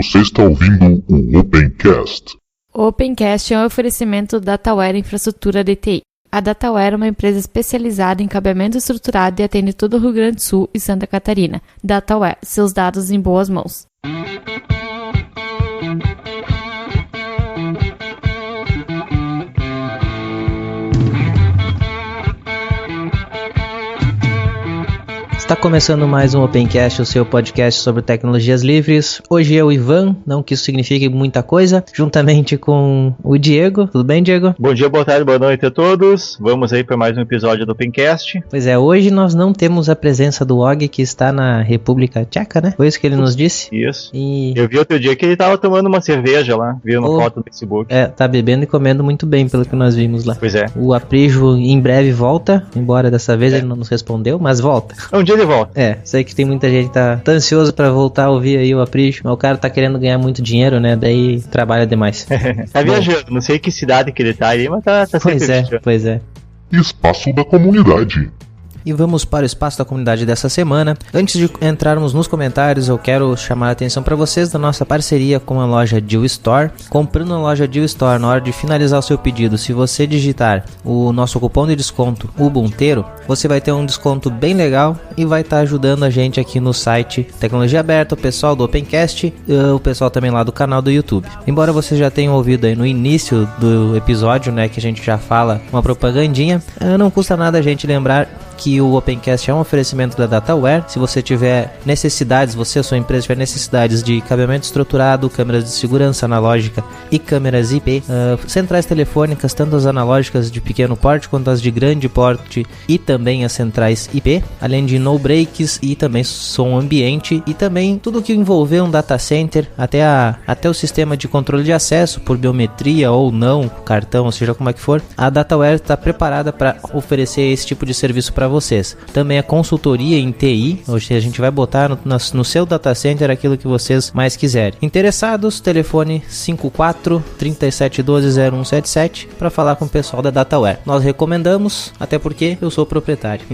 Você está ouvindo o Opencast. O Opencast é um oferecimento da Dataware Infraestrutura de TI. A Dataware é uma empresa especializada em cabeamento estruturado e atende todo o Rio Grande do Sul e Santa Catarina. Dataware, seus dados em boas mãos. Está começando mais um Opencast, o seu podcast sobre tecnologias livres. Hoje é o Ivan, não que isso signifique muita coisa, juntamente com o Diego. Tudo bem, Diego? Bom dia, boa tarde, boa noite a todos. Vamos aí para mais um episódio do Opencast. Pois é, hoje nós não temos a presença do Og, que está na República Tcheca, né? Foi isso que ele nos disse? Isso. E... eu vi outro dia que ele estava tomando uma cerveja lá, viu uma foto no Facebook. É, tá bebendo e comendo muito bem, pelo que nós vimos lá. Pois é. O Aprijo em breve volta, embora dessa vez ele não nos respondeu, mas volta. Um dia ele volta. É, sei que tem muita gente que tá ansioso pra voltar a ouvir aí o Aprijo, mas o cara tá querendo ganhar muito dinheiro, né? Daí trabalha demais. Tá viajando, não sei que cidade que ele tá aí, mas tá sempre viajando. Pois é. Espaço da comunidade. E vamos para o espaço da comunidade dessa semana. Antes de entrarmos nos comentários, eu quero chamar a atenção para vocês da nossa parceria com a loja Deal Store. Comprando na loja Deal Store, na hora de finalizar o seu pedido, se você digitar o nosso cupom de desconto Ubunteiro, você vai ter um desconto bem legal e vai estar ajudando a gente aqui no site Tecnologia Aberta, o pessoal do Opencast, o pessoal também lá do canal do YouTube. Embora vocês já tenham ouvido aí no início do episódio, né, que a gente já fala uma propagandinha, não custa nada a gente lembrar que o Opencast é um oferecimento da Dataware. Se você tiver necessidades, você ou sua empresa tiver necessidades de cabeamento estruturado, câmeras de segurança analógica e câmeras IP, centrais telefônicas, tanto as analógicas de pequeno porte quanto as de grande porte e também as centrais IP, além de no breaks e também som ambiente e também tudo que envolver um data center, até o sistema de controle de acesso por biometria ou não, cartão, ou seja como é que for, a Dataware está preparada para oferecer esse tipo de serviço para vocês. Também a consultoria em TI, hoje a gente vai botar no seu data center aquilo que vocês mais quiserem. Interessados, telefone 54 3712 0177 para falar com o pessoal da Dataware. Nós recomendamos, até porque eu sou proprietário.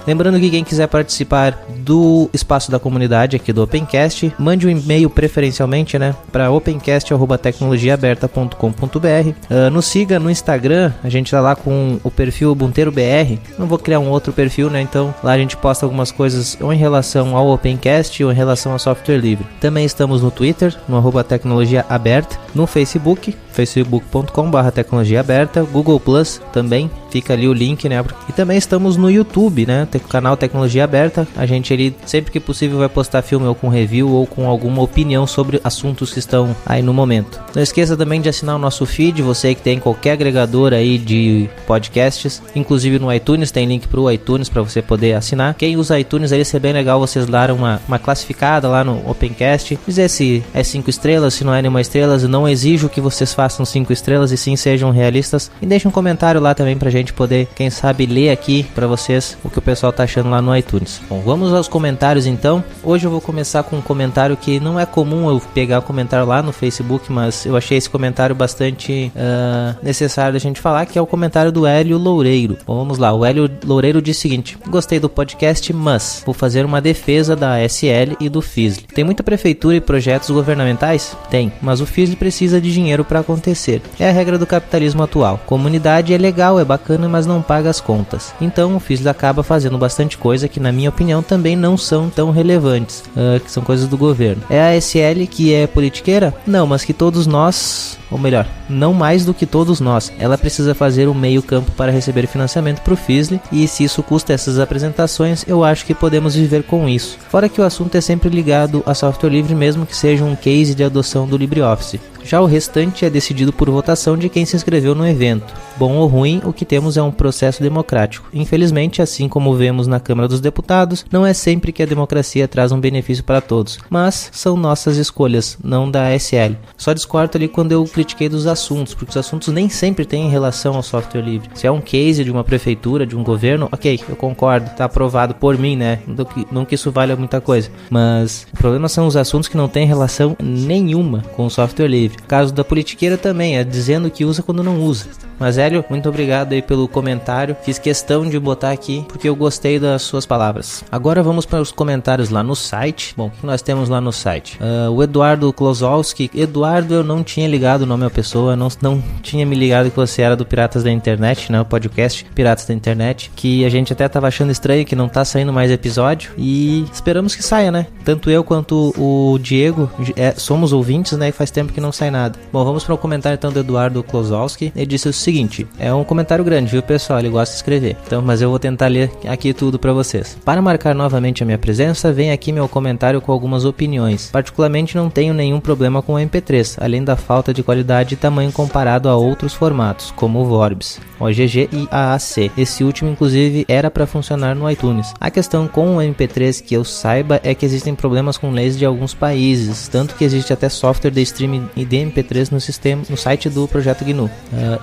Lembrando que quem quiser participar do espaço da comunidade aqui do Opencast, mande um e-mail preferencialmente, né, para opencast@tecnologiaaberta.com.br. Nos siga no Instagram, a gente tá lá com o perfil Ubunteiro BR. Não vou criar um outro perfil, né, então lá a gente posta algumas coisas ou em relação ao Opencast ou em relação ao software livre. Também estamos no Twitter, no @tecnologiaaberta, no Facebook, facebook.com/tecnologiaaberta, Google Plus também, fica ali o link, né, e também estamos no YouTube, né, canal Tecnologia Aberta. A gente ali, sempre que possível, vai postar filme ou com review ou com alguma opinião sobre assuntos que estão aí no momento. Não esqueça também de assinar o nosso feed, você que tem qualquer agregador aí de podcasts, inclusive no iTunes, tem link pro iTunes para você poder assinar. Quem usa iTunes aí, é bem legal vocês darem uma classificada lá no Opencast, dizer se é 5 estrelas, se não é nenhuma estrela. Eu não exijo que vocês façam 5 estrelas e sim sejam realistas, e deixem um comentário lá também pra gente poder, quem sabe, ler aqui pra vocês o que o pessoal tá achando lá no iTunes. Bom, vamos aos comentários então. Hoje eu vou começar com um comentário que não é comum eu pegar comentário lá no Facebook, mas eu achei esse comentário bastante necessário da gente falar, que é o comentário do Hélio Loureiro. Bom, vamos lá. O Hélio Loureiro diz o seguinte: gostei do podcast, mas vou fazer uma defesa da SL e do FISL. Tem muita prefeitura e projetos governamentais? Tem, mas o FISL precisa de dinheiro para acontecer. É a regra do capitalismo atual. Comunidade é legal, é bacana, mas não paga as contas. Então o FISL acaba fazendo bastante coisa que, na minha opinião, também não são tão relevantes, que são coisas do governo. É a SL que é politiqueira? Não, mas que todos nós, ou melhor, não mais do que todos nós. Ela precisa fazer um meio campo para receber financiamento para o FISL, e se isso custa essas apresentações, eu acho que podemos viver com isso. Fora que o assunto é sempre ligado a software livre, mesmo que seja um case de adoção do LibreOffice. Já o restante é decidido por votação de quem se inscreveu no evento. Bom ou ruim, o que temos é um processo democrático. Infelizmente, assim como vemos na Câmara dos Deputados, não é sempre que a democracia traz um benefício para todos, mas são nossas escolhas, não da SL. Só discordo ali quando eu critiquei dos assuntos, porque os assuntos nem sempre têm relação ao software livre. Se é um case de uma prefeitura, de um governo, ok, eu concordo, tá aprovado por mim, né? Não que isso valha muita coisa, mas o problema são os assuntos que não têm relação nenhuma com o software livre. O caso da politiqueira também é dizendo que usa quando não usa. Mas Hélio, muito obrigado aí pelo comentário. Fiz questão de botar aqui porque eu gostei das suas palavras. Agora vamos para os comentários lá no site. Bom, o que nós temos lá no site? O Eduardo Klozowski. Eduardo, eu não tinha ligado o nome à pessoa, não tinha me ligado que você era do Piratas da Internet, né? O podcast Piratas da Internet, que a gente até tava achando estranho que não tá saindo mais episódio e esperamos que saia, né? Tanto eu quanto o Diego somos ouvintes, né? E faz tempo que não sai nada. Bom, vamos para o comentário então do Eduardo Klozowski. Ele disse o seguinte: é um comentário grande, viu, pessoal? Ele gosta de escrever. Então, mas eu vou tentar ler aqui tudo para vocês. Para marcar novamente a minha presença, vem aqui meu comentário com algumas opiniões. Particularmente não tenho nenhum problema com o MP3, além da falta de qualidade e tamanho comparado a outros formatos, como o Vorbis, OGG e AAC. Esse último, inclusive, era para funcionar no iTunes. A questão com o MP3 que eu saiba é que existem problemas com leis de alguns países, tanto que existe até software de streaming de MP3 no site do Projeto GNU.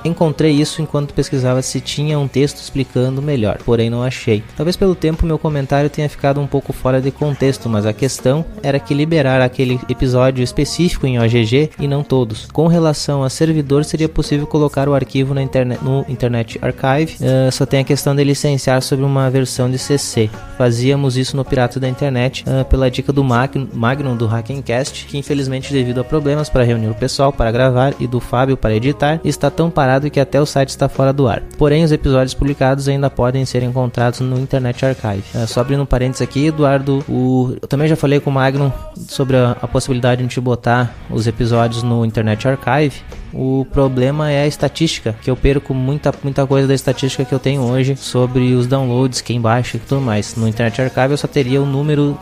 Encontrei isso enquanto pesquisava se tinha um texto explicando melhor, porém não achei. Talvez pelo tempo meu comentário tenha ficado um pouco fora de contexto, mas a questão era que liberar aquele episódio específico em OGG e não todos. Com relação a servidor, seria possível colocar o arquivo no Internet Archive, só tem a questão de licenciar sobre uma versão de CC. Fazíamos isso no Pirata da Internet pela dica do Magnum do Hackencast, que infelizmente devido a problemas para reunir o pessoal para gravar e do Fábio para editar, está tão parado que até o site está fora do ar. Porém, os episódios publicados ainda podem ser encontrados no Internet Archive. Só abrindo um parênteses aqui, Eduardo, eu também já falei com o Magnum sobre a possibilidade de a gente botar os episódios no Internet Archive. O problema é a estatística, que eu perco muita coisa da estatística que eu tenho hoje sobre os downloads, quem baixa e tudo mais. No Internet Archive eu só teria o número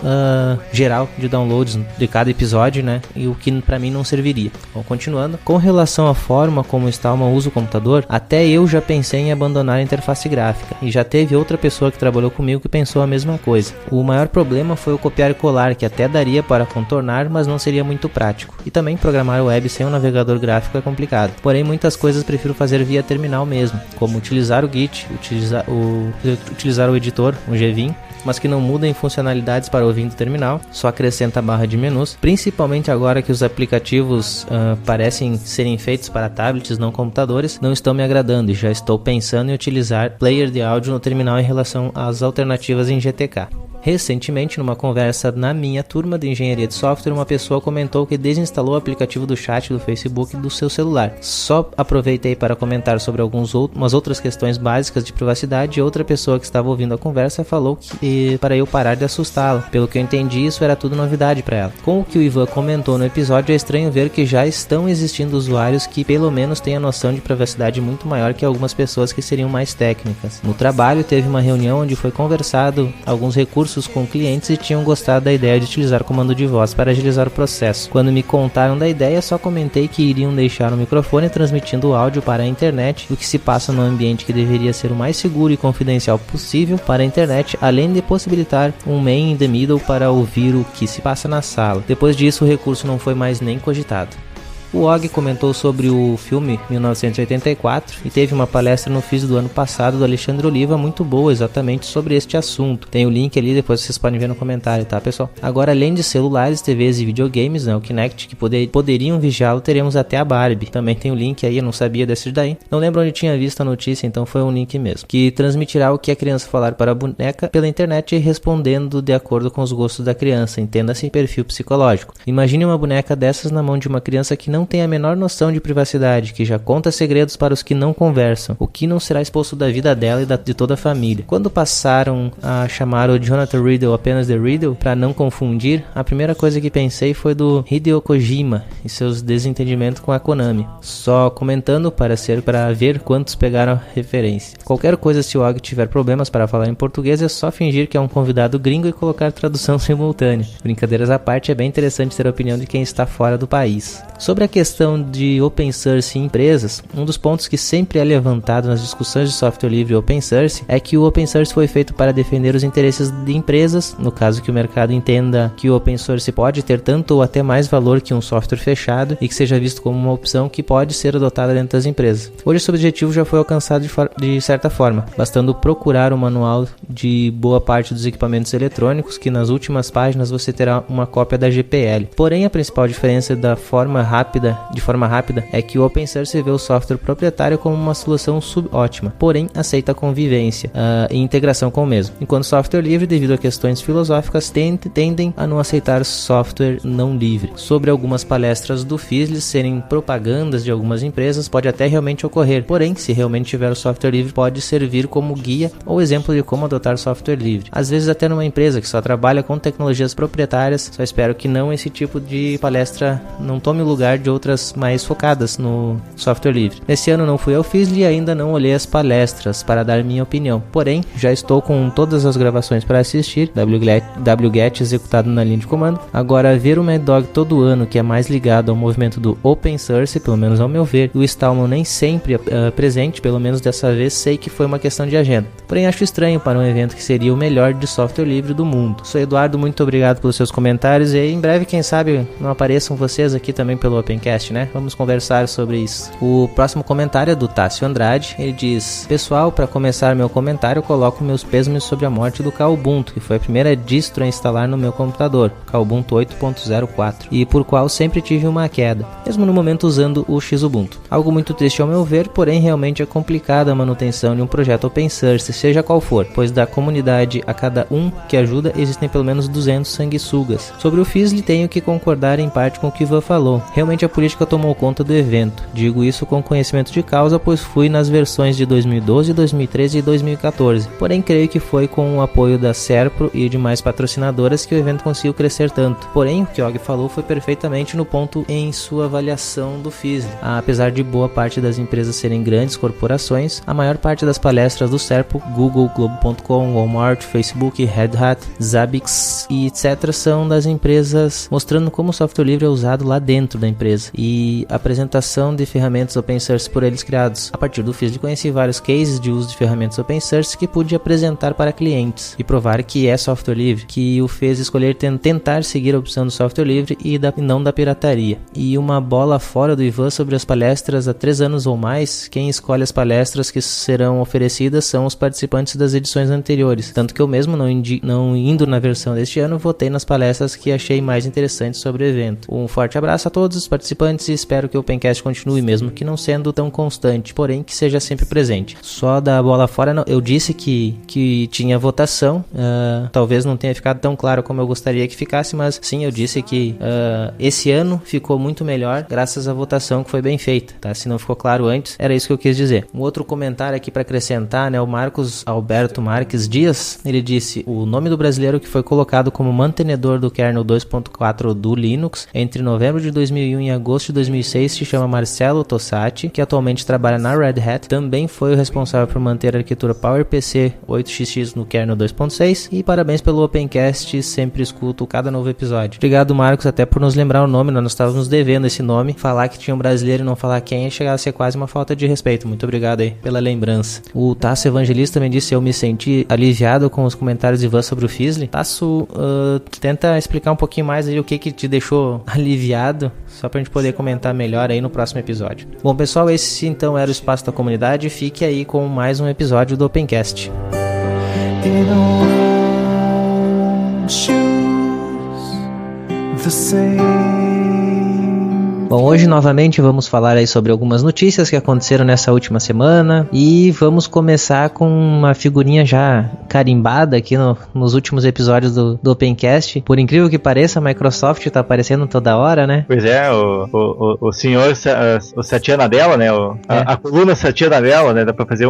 geral de downloads de cada episódio, né? E o que pra mim não serviria. Bom, continuando. Com relação à forma como está o meu uso do computador, até eu já pensei em abandonar a interface gráfica. E já teve outra pessoa que trabalhou comigo que pensou a mesma coisa. O maior problema foi o copiar e colar, que até daria para contornar, mas não seria muito prático. E também programar web sem um navegador gráfico é complicado. Porém, muitas coisas prefiro fazer via terminal mesmo, como utilizar o Git, utilizar o editor, o Gvim, mas que não mudem funcionalidades para o vindo terminal, só acrescenta a barra de menus, principalmente agora que os aplicativos parecem serem feitos para tablets, não computadores, não estão me agradando e já estou pensando em utilizar player de áudio no terminal em relação às alternativas em GTK. Recentemente, numa conversa na minha turma de engenharia de software, uma pessoa comentou que desinstalou o aplicativo do chat do Facebook do seu celular. Só aproveitei para comentar sobre umas outras questões básicas de privacidade e outra pessoa que estava ouvindo a conversa falou que para eu parar de assustá-la. Pelo que eu entendi, isso era tudo novidade para ela. Com o que o Ivan comentou no episódio, é estranho ver que já estão existindo usuários que pelo menos têm a noção de privacidade muito maior que algumas pessoas que seriam mais técnicas. No trabalho, teve uma reunião onde foi conversado alguns recursos com clientes e tinham gostado da ideia de utilizar comando de voz para agilizar o processo. Quando me contaram da ideia, só comentei que iriam deixar o microfone transmitindo o áudio para a internet, o que se passa no ambiente que deveria ser o mais seguro e confidencial possível para a internet, além de possibilitar um man in the middle para ouvir o que se passa na sala. Depois disso, o recurso não foi mais nem cogitado. O Og comentou sobre o filme 1984 e teve uma palestra no FIS do ano passado do Alexandre Oliva muito boa exatamente sobre este assunto. Tem o link ali, depois vocês podem ver no comentário, tá, pessoal? Agora, além de celulares, TVs e videogames, né, o Kinect, que poderiam vigiá-lo, teremos até a Barbie. Também tem o link aí, eu não sabia desse daí. Não lembro onde tinha visto a notícia, então foi um link mesmo. Que transmitirá o que a criança falar para a boneca pela internet, respondendo de acordo com os gostos da criança. Entenda-se perfil psicológico. Imagine uma boneca dessas na mão de uma criança que não tem a menor noção de privacidade, que já conta segredos para os que não conversam, o que não será exposto da vida dela e de toda a família. Quando passaram a chamar o Jonathan Riddle apenas de Riddle, para não confundir, a primeira coisa que pensei foi do Hideo Kojima e seus desentendimentos com a Konami. Só comentando para ver quantos pegaram a referência. Qualquer coisa, se o Og tiver problemas para falar em português, é só fingir que é um convidado gringo e colocar tradução simultânea. Brincadeiras à parte, é bem interessante ter a opinião de quem está fora do país. Sobre a questão de open source em empresas, um dos pontos que sempre é levantado nas discussões de software livre e open source é que o open source foi feito para defender os interesses de empresas, no caso que o mercado entenda que o open source pode ter tanto ou até mais valor que um software fechado e que seja visto como uma opção que pode ser adotada dentro das empresas. Hoje esse objetivo já foi alcançado de certa forma, bastando procurar o manual de boa parte dos equipamentos eletrônicos, que nas últimas páginas você terá uma cópia da GPL. Porém, a principal diferença da forma rápida de forma rápida, é que o Open Source vê o software proprietário como uma solução subótima, porém aceita a convivência e integração com o mesmo, enquanto software livre, devido a questões filosóficas, tendem a não aceitar software não livre. Sobre algumas palestras do FISLI serem propagandas de algumas empresas, pode até realmente ocorrer, porém, se realmente tiver o software livre, pode servir como guia ou exemplo de como adotar software livre. Às vezes até numa empresa que só trabalha com tecnologias proprietárias, só espero que não esse tipo de palestra não tome o lugar de outras mais focadas no software livre. Nesse ano não fui ao FISLI e ainda não olhei as palestras para dar minha opinião, porém, já estou com todas as gravações para assistir, wget executado na linha de comando. Agora, ver o Mad Dog todo ano, que é mais ligado ao movimento do Open Source, pelo menos ao meu ver, e o Stallman nem sempre presente, pelo menos dessa vez sei que foi uma questão de agenda. Porém, acho estranho para um evento que seria o melhor de software livre do mundo. Sou Eduardo, muito obrigado pelos seus comentários e em breve, quem sabe, não apareçam vocês aqui também pelo Opencast, né? Vamos conversar sobre isso. O próximo comentário é do Tássio Andrade. Ele diz: pessoal, para começar meu comentário, eu coloco meus pêsames sobre a morte do Kubuntu, que foi a primeira distro a instalar no meu computador, Kubuntu 8.04, e por qual sempre tive uma queda, mesmo no momento usando o Xubuntu. Algo muito triste ao meu ver, porém realmente é complicada a manutenção de um projeto open source, seja qual for, pois da comunidade a cada um que ajuda existem pelo menos 200 sanguessugas. Sobre o FISLI tenho que concordar em parte com o que Ivan falou. Realmente a política tomou conta do evento. Digo isso com conhecimento de causa, pois fui nas versões de 2012, 2013 e 2014. Porém creio que foi com o apoio da Serpro e de mais patrocinadoras que o evento conseguiu crescer tanto. Porém o que Og falou foi perfeitamente no ponto em sua avaliação do FISLI. Apesar de boa parte das empresas serem grandes corporações, a maior parte das palestras do Serpro, Google, Globo.com, Walmart, Facebook, Red Hat, Zabbix e etc. são das empresas mostrando como o software livre é usado lá dentro da empresa e a apresentação de ferramentas open source por eles criados. A partir do FISLI conheci vários cases de uso de ferramentas open source que pude apresentar para clientes e provar que é software livre, que o fez escolher tentar seguir a opção do software livre e não da pirataria. E uma bola fora do Ivan sobre as palestras há 3 anos ou mais, quem escolhe as palestras que serão oferecidas são os participantes das edições anteriores, tanto que eu mesmo não indo na versão deste ano, votei nas palestras que achei mais interessantes sobre o evento. Um forte abraço a todos os participantes e espero que o Opencast continue, mesmo que não sendo tão constante, porém que seja sempre presente. Só da bola fora, eu disse que tinha votação, talvez não tenha ficado tão claro como eu gostaria que ficasse, mas sim, eu disse que esse ano ficou muito melhor graças à votação que foi bem feita, tá? Se não ficou claro antes, era isso que eu quis dizer. Um outro comentário aqui para acrescentar, né? O Marcos Alberto Marques Dias, ele disse: o nome do brasileiro que foi colocado como mantenedor do kernel 2.4 do Linux entre novembro de 2001 e agosto de 2006 se chama Marcelo Tossati, que atualmente trabalha na Red Hat, também foi o responsável por manter a arquitetura PowerPC 8xx no kernel 2.6 e parabéns pelo Opencast, sempre escuto cada novo episódio. Obrigado, Marcos, até por nos lembrar o nome, nós estávamos devendo esse nome, falar que tinha um brasileiro e não falar quem chegava a ser quase uma falta de respeito. Muito obrigado aí pela lembrança. O Tasso Evangelista também disse: eu me senti aliviado com os comentários de Ivan sobre o FISLI. Tasso, tenta explicar um pouquinho mais aí o que te deixou aliviado, só pra gente poder comentar melhor aí no próximo episódio. Bom, pessoal, esse então era o Espaço da Comunidade. Fique aí com mais um episódio do Opencast. Bom, hoje novamente vamos falar aí sobre algumas notícias que aconteceram nessa última semana e vamos começar com uma figurinha já carimbada aqui nos últimos episódios do Opencast. Por incrível que pareça, a Microsoft tá aparecendo toda hora, né? Pois é, o senhor o Satya Nadella, né? A coluna Satya Nadella, né? Dá pra fazer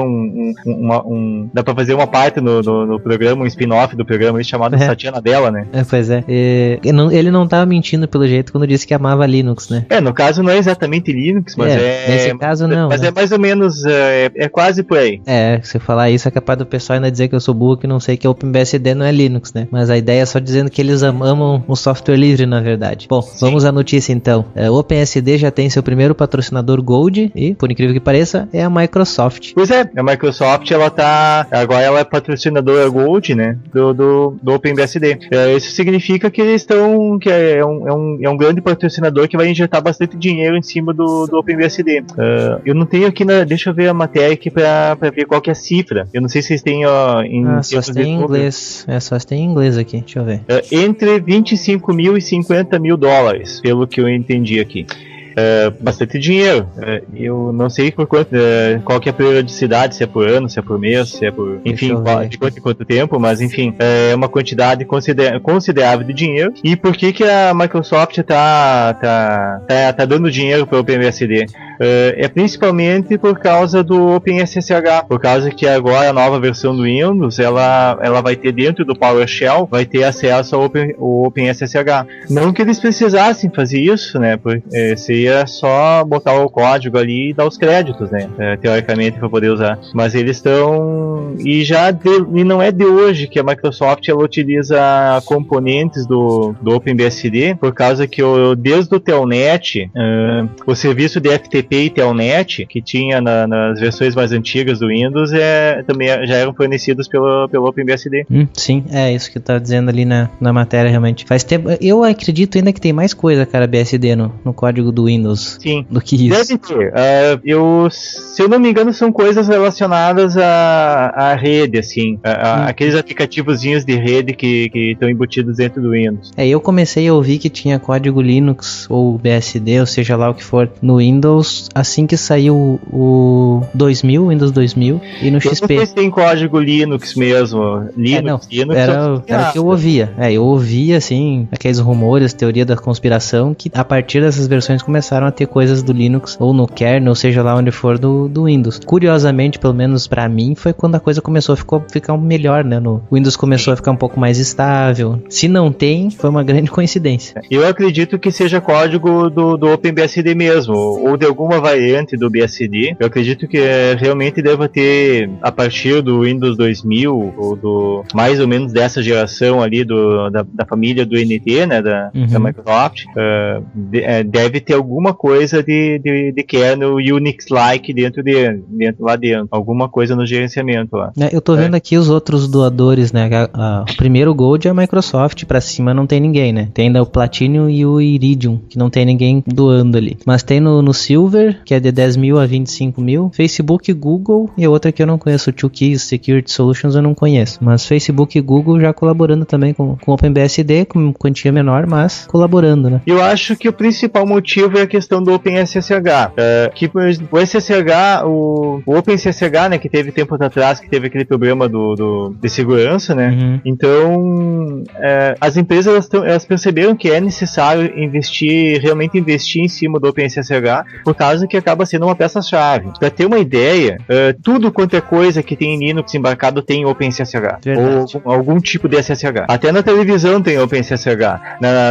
dá pra fazer uma parte no programa, um spin-off do programa chamado Satya Nadella, né? Pois é. Ele não tava mentindo pelo jeito quando disse que amava Linux, né? No caso não é exatamente Linux, mas nesse caso não. Mas né? é mais ou menos, é quase por aí. Se falar isso é capaz do pessoal ainda dizer que eu sou burro, que não sei que OpenBSD não é Linux, né? Mas a ideia é só dizendo que eles amam o software livre, na verdade. Bom, sim. Vamos à notícia então. O OpenSD já tem seu primeiro patrocinador Gold e, por incrível que pareça, é a Microsoft. Pois é, a Microsoft, agora ela é patrocinadora Gold, né? Do OpenBSD. Isso significa que eles estão, que é um grande patrocinador que vai injetar bastante dinheiro em cima do OpenBSD. Eu não tenho aqui deixa eu ver a matéria aqui pra ver qual que é a cifra. Eu não sei se vocês têm só tem em inglês. Só tem em inglês aqui, deixa eu ver. Entre 25 mil e 50 mil dólares, pelo que eu entendi aqui. bastante dinheiro. Eu não sei por quanto, qual que é a periodicidade, se é por ano, se é por mês, se é por, enfim, de quanto em quanto tempo, mas enfim, é uma quantidade considerável de dinheiro. E por que a Microsoft tá dando dinheiro para o OpenBSD? É principalmente por causa do OpenSSH, por causa que agora a nova versão do Windows, ela vai ter dentro do PowerShell, vai ter acesso ao OpenSSH. Não que eles precisassem fazer isso, né, porque seria só botar o código ali e dar os créditos, né, teoricamente, para poder usar. Mas eles estão... E não é de hoje que a Microsoft ela utiliza componentes do OpenBSD, por causa que desde o Telnet, o serviço de FTP e Telnet, que tinha nas versões mais antigas do Windows, também já eram fornecidos pelo OpenBSD. Sim, é isso que tá dizendo ali na matéria, realmente. Faz tempo, eu acredito ainda que tem mais coisa, cara, BSD no código do Windows. Sim. Do que isso. Deve ter. Se eu não me engano, são coisas relacionadas à rede, assim, aqueles aplicativozinhos de rede que estão embutidos dentro do Windows. Eu comecei a ouvir que tinha código Linux ou BSD, ou seja lá o que for, no Windows, assim que saiu o Windows 2000 e no XP. Não sei se tem código Linux mesmo. Linux era o que eu ouvia. Eu ouvia, assim, aqueles rumores, teoria da conspiração, que a partir dessas versões começaram a ter coisas do Linux, ou no kernel, ou seja lá onde for, do Windows. Curiosamente, pelo menos pra mim, foi quando a coisa começou a ficar melhor, né? O Windows começou a ficar um pouco mais estável. Se não tem, foi uma grande coincidência. Eu acredito que seja código do OpenBSD mesmo, ou de alguma variante do BSD. Eu acredito que realmente deva ter, a partir do Windows 2000, ou mais ou menos dessa geração ali da família do NT, né, da Microsoft, deve ter alguma coisa de kernel Unix-like lá dentro. Alguma coisa no gerenciamento lá. Eu tô vendo aqui os outros doadores, né? O primeiro Gold é a Microsoft, pra cima não tem ninguém, né? Tem ainda o Platinum e o Iridium, que não tem ninguém doando ali. Mas tem no Silver, que é de 10 mil a 25 mil, Facebook, Google e outra que eu não conheço, o 2Keys Security Solutions eu não conheço, mas Facebook e Google já colaborando também com o OpenBSD, com quantia menor, mas colaborando, né? Eu acho que o principal motivo é a questão do OpenSSH, que o SSH, o OpenSSH, né, que teve tempo atrás, que teve aquele problema de segurança, né, então as empresas elas perceberam que é necessário realmente investir em cima do OpenSSH, por causa que acaba sendo uma peça-chave. Para ter uma ideia, tudo quanto é coisa que tem Linux embarcado tem OpenSSH. Ou algum tipo de SSH. Até na televisão tem OpenSSH.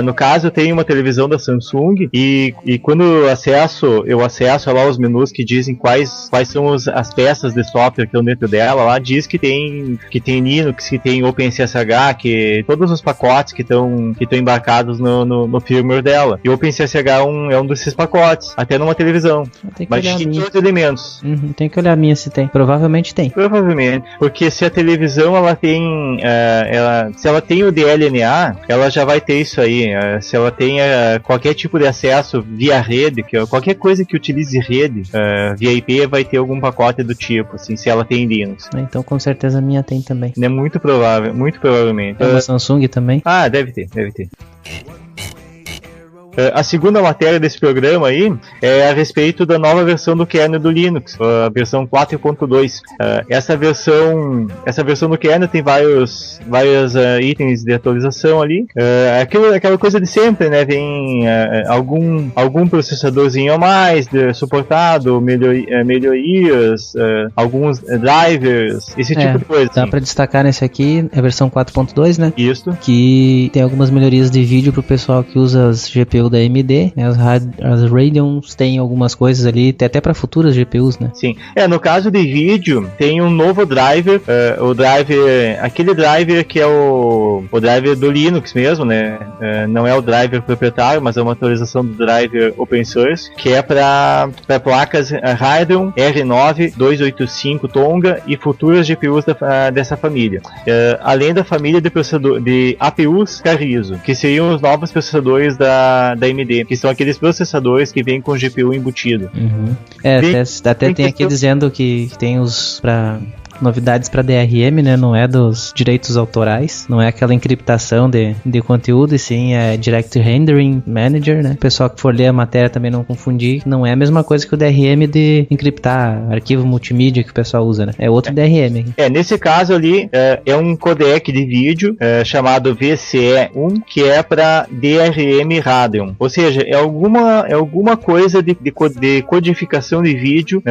No caso, tem uma televisão da Samsung e quando eu acesso lá os menus que dizem quais são as peças de software que estão dentro dela, lá diz que tem Linux, que tem OpenSSH, que todos os pacotes que estão embarcados no firmware dela. E o OpenSSH é um desses pacotes, até numa televisão. Mas tem todos os elementos. Tem que olhar a minha se tem. Provavelmente tem. Provavelmente. Porque se a televisão ela tem se ela tem o DLNA, ela já vai ter isso aí. Se ela tem qualquer tipo de acesso via rede, qualquer coisa que utilize rede via IP, vai ter algum pacote do tipo, assim, se ela tem Linux. Então com certeza a minha tem também. É muito provável, muito provavelmente. Tem uma Samsung também? Deve ter. A segunda matéria desse programa aí é a respeito da nova versão do kernel do Linux, a versão 4.2. Essa versão do kernel tem vários itens de atualização ali. Aquela coisa de sempre, né? Vem algum processadorzinho a mais suportado, melhorias, alguns drivers, esse tipo de coisa. Dá pra destacar nesse aqui, é a versão 4.2, né? Isso. Que tem algumas melhorias de vídeo pro pessoal que usa as GPU da AMD, né? As Radeons tem algumas coisas ali, até para futuras GPUs, né? Sim. No caso de vídeo, tem um novo driver, aquele driver que é o driver do Linux mesmo, né? Não é o driver proprietário, mas é uma atualização do driver open source, que é para placas Radeon R9 285 Tonga e futuras GPUs dessa família. Além da família de APUs Carrizo, que seriam os novos processadores da AMD, que são aqueles processadores que vêm com GPU embutido. Até tem aqui dizendo que tem os para novidades para DRM, né? Não é dos direitos autorais, não é aquela encriptação de conteúdo, e sim é Direct Rendering Manager, né? O pessoal que for ler a matéria também não confundir, não é a mesma coisa que o DRM de encriptar arquivo multimídia que o pessoal usa, né? É outro DRM. Nesse caso ali, é um codec de vídeo chamado VCE1, que é para DRM Radeon. Ou seja, é alguma coisa de codificação de vídeo,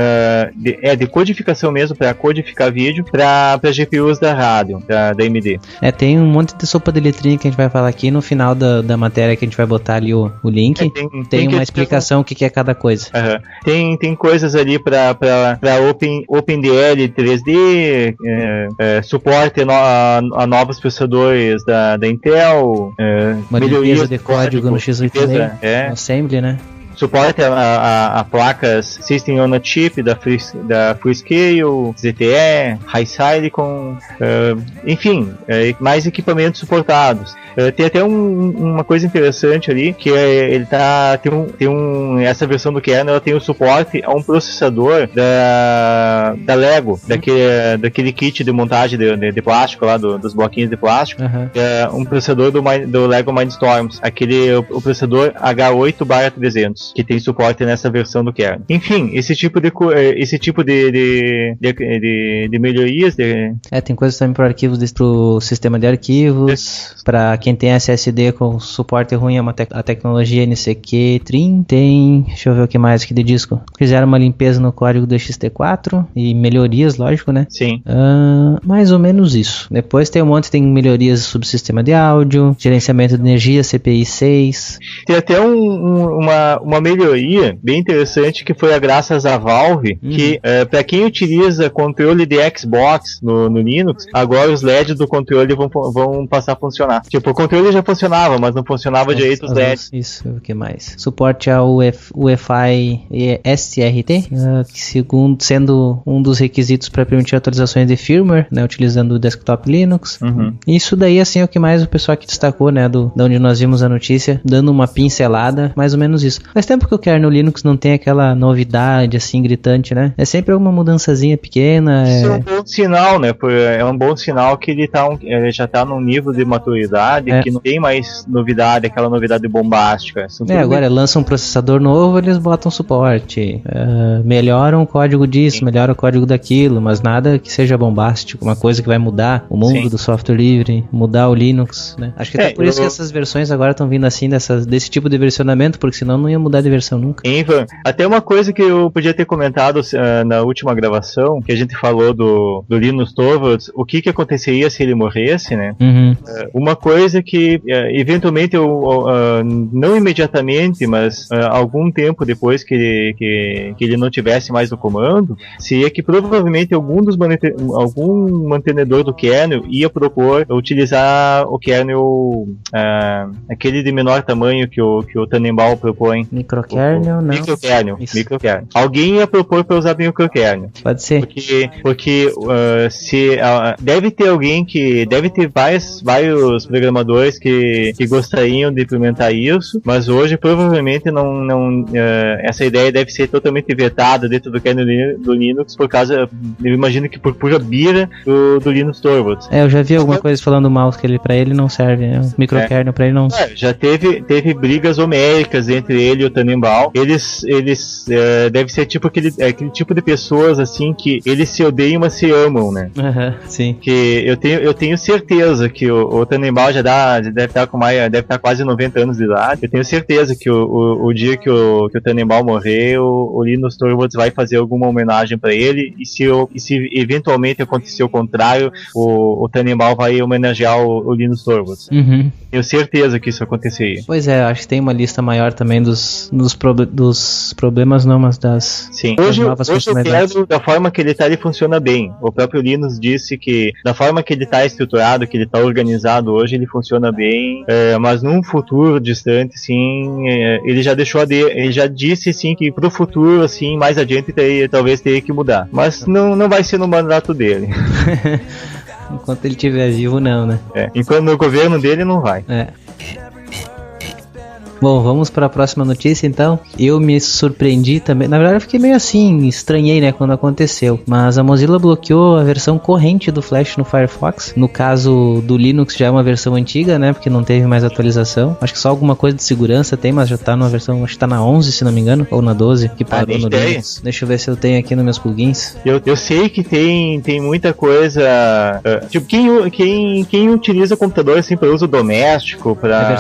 de codificação mesmo, para codificar vídeo, para GPUs da Radeon, da AMD. Tem um monte de sopa de letrinha que a gente vai falar aqui no final da matéria, que a gente vai botar ali o link. Tem uma explicação o que é cada coisa. Tem coisas ali para OpenDL 3D, suporte a novos processadores da Intel, uma limpeza de código no x86, no Assembly, né? Suporte a placas System on a Chip da Freescale, ZTE, High Silicon, enfim, mais equipamentos suportados. Tem até uma coisa interessante ali, que ele essa versão do kernel, ela tem o suporte a um processador da Lego, daquele kit de montagem de plástico lá, dos bloquinhos de plástico, um processador do Lego Mindstorms, o processador H8/300, que tem suporte nessa versão do kernel. Enfim, esse tipo de melhorias. Tem coisas também para arquivos pro sistema de arquivos, para quem tem SSD com suporte ruim a tecnologia NCQ Trim. Deixa eu ver o que mais aqui de disco. Fizeram uma limpeza no código do XT4 e melhorias, lógico, né? Sim. Mais ou menos isso. Depois tem tem melhorias do subsistema de áudio, gerenciamento de energia, CPI 6. Tem até uma melhoria bem interessante, que foi graças à Valve, que para quem utiliza controle de Xbox no Linux, agora os LEDs do controle vão passar a funcionar. Tipo, o controle já funcionava, mas não funcionava direito os LEDs. Isso, o que mais? Suporte ao UEFI SRT, que sendo um dos requisitos para permitir atualizações de firmware, né, utilizando o desktop Linux. Isso daí, assim, é o que mais o pessoal aqui destacou, né, de onde nós vimos a notícia, dando uma pincelada, mais ou menos isso. Faz tempo que o kernel Linux não tem aquela novidade, assim, gritante, né? É sempre alguma mudançazinha pequena. Isso é um bom sinal, né? É um bom sinal que ele já tá num nível de maturidade que não tem mais novidade, aquela novidade bombástica. Agora lança um processador novo, eles botam suporte, melhoram o código disso, melhoram o código daquilo, mas nada que seja bombástico, uma coisa que vai mudar o mundo do software livre, mudar o Linux, né? Acho que até por isso que essas versões agora estão vindo assim, desse tipo de versionamento, porque senão não ia mudar de versão nunca. Ivan, até uma coisa que eu podia ter comentado na última gravação, que a gente falou do Linus Torvalds, o que aconteceria se ele morresse, né? Uma coisa que eventualmente não imediatamente, mas algum tempo depois que ele não tivesse mais no comando, seria que provavelmente algum mantenedor do kernel ia propor utilizar o kernel aquele de menor tamanho que o Tannenbaum propõe. Microkernel, não. Microkernel. Alguém ia propor para usar microkernel. Pode ser. Porque deve ter alguém deve ter vários programadores que gostariam de implementar isso, mas hoje provavelmente essa ideia deve ser totalmente vetada dentro do kernel do Linux, eu imagino que por pura bira do Linus Torvalds. Eu já vi alguma coisa falando mal que para ele não serve, né? O microkernel para ele não. Já teve brigas homéricas entre ele e o Tannenbaum. Eles deve ser tipo aquele tipo de pessoas assim que eles se odeiam, mas se amam, né? Sim. Que eu tenho certeza que o Tannenbaum deve estar quase 90 anos de idade. Eu tenho certeza que o dia que o Tannenbaum morrer, o Linus Torvalds vai fazer alguma homenagem para ele, e se eventualmente acontecer o contrário, o Tannenbaum vai homenagear o Linus Torvalds. Tenho certeza que isso aconteceria. Pois é, acho que tem uma lista maior também dos problemas, não, mas das novas funcionalidades. Da forma que ele funciona bem. O próprio Linus disse que da forma que ele está estruturado, que ele está organizado hoje, ele funciona bem, mas num futuro distante, sim, ele já disse, sim, que pro futuro, assim, mais adiante, talvez teria que mudar. Mas não vai ser no mandato dele. Enquanto ele estiver vivo, não, né? Enquanto no governo dele, não vai. Bom, vamos para a próxima notícia então. Eu me surpreendi também. Na verdade eu fiquei meio assim, estranhei, né, quando aconteceu. Mas a Mozilla bloqueou a versão corrente do Flash no Firefox. No caso do Linux já é uma versão antiga, né, porque não teve mais atualização. Acho que só alguma coisa de segurança tem, mas já tá numa versão, acho que tá na 11, se não me engano, ou na 12, que parou no Linux. Deixa eu ver se eu tenho aqui nos meus plugins. Eu sei que tem muita coisa, tipo, quem utiliza computador assim para uso doméstico, É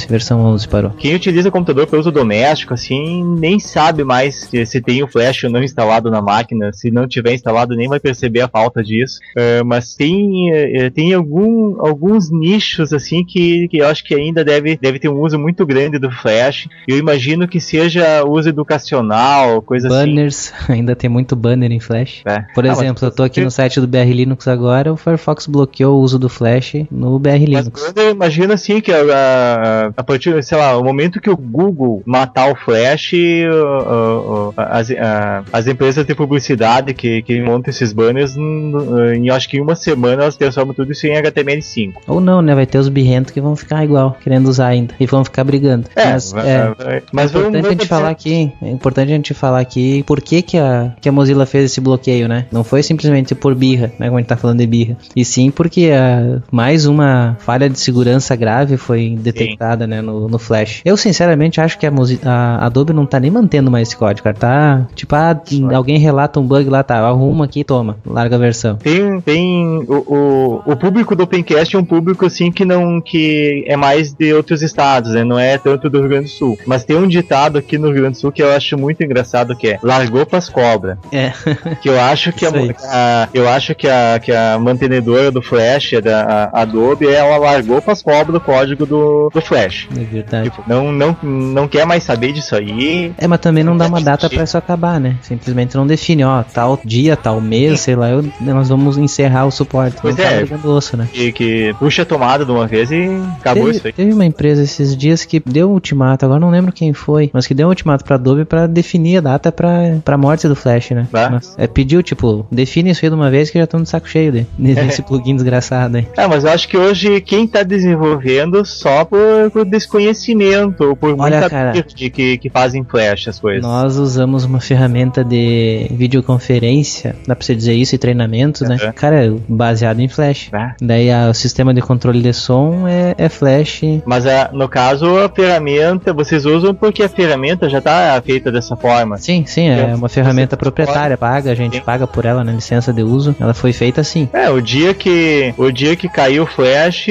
versão 11 parou. Quem utiliza computador para uso doméstico, assim, nem sabe mais se tem o Flash ou não instalado na máquina. Se não tiver instalado, nem vai perceber a falta disso. Mas tem alguns nichos, assim, que eu acho que ainda deve ter um uso muito grande do Flash. Eu imagino que seja uso educacional, coisa Banners, assim. Ainda tem muito banner em Flash. Por exemplo, eu tô aqui no site do BR Linux agora, o Firefox bloqueou o uso do Flash no BR Linux. Mas eu imagino assim que a partir, sei lá, o momento que o Google matar o Flash, as empresas de publicidade que montam esses banners, acho que em uma semana elas transformam tudo isso em HTML5. Ou não, né? Vai ter os birrentos que vão ficar igual, querendo usar ainda. E vão ficar brigando. Mas é importante a gente falar aqui por que a Mozilla fez esse bloqueio, né? Não foi simplesmente por birra, né? Como a gente tá falando de birra. E sim porque mais uma falha de segurança grave foi detectada, né, no Flash. Eu sinceramente acho que a Adobe não tá nem mantendo mais esse código, cara. Tá, tipo, alguém relata um bug lá, tá, arruma aqui, toma, larga a versão. O público do Opencast é um público assim que é mais de outros estados, né? Não é tanto do Rio Grande do Sul. Mas tem um ditado aqui no Rio Grande do Sul que eu acho muito engraçado, que é largou pras cobras. Que eu acho que a mantenedora do Flash, da Adobe, ela largou pras cobras do código do Flash. É verdade. Tipo, não quer mais saber disso aí. Mas também não dá uma data pra isso acabar, né? Simplesmente não define, tal dia, tal mês, sei lá, nós vamos encerrar o suporte. Pois osso, né? Que puxa a tomada de uma vez e acabou isso aí. Teve uma empresa esses dias que deu um ultimato, agora não lembro quem foi, mas que deu um ultimato pra Adobe pra definir a data pra morte do Flash, né? Mas, pediu, tipo, define isso aí de uma vez que já estão de saco cheio desse plugin desgraçado aí. Mas eu acho que hoje quem tá desenvolvendo só por desconhecimento ou por muita gente que fazem Flash as coisas. Nós usamos uma ferramenta de videoconferência, dá pra você dizer isso, e treinamento, né? Cara, baseado em Flash. Daí o sistema de controle de som é Flash. Mas no caso a ferramenta, vocês usam porque a ferramenta já tá feita dessa forma. Sim, é uma ferramenta proprietária, paga, a gente paga por ela, na licença de uso, ela foi feita assim. O dia que cair o Flash,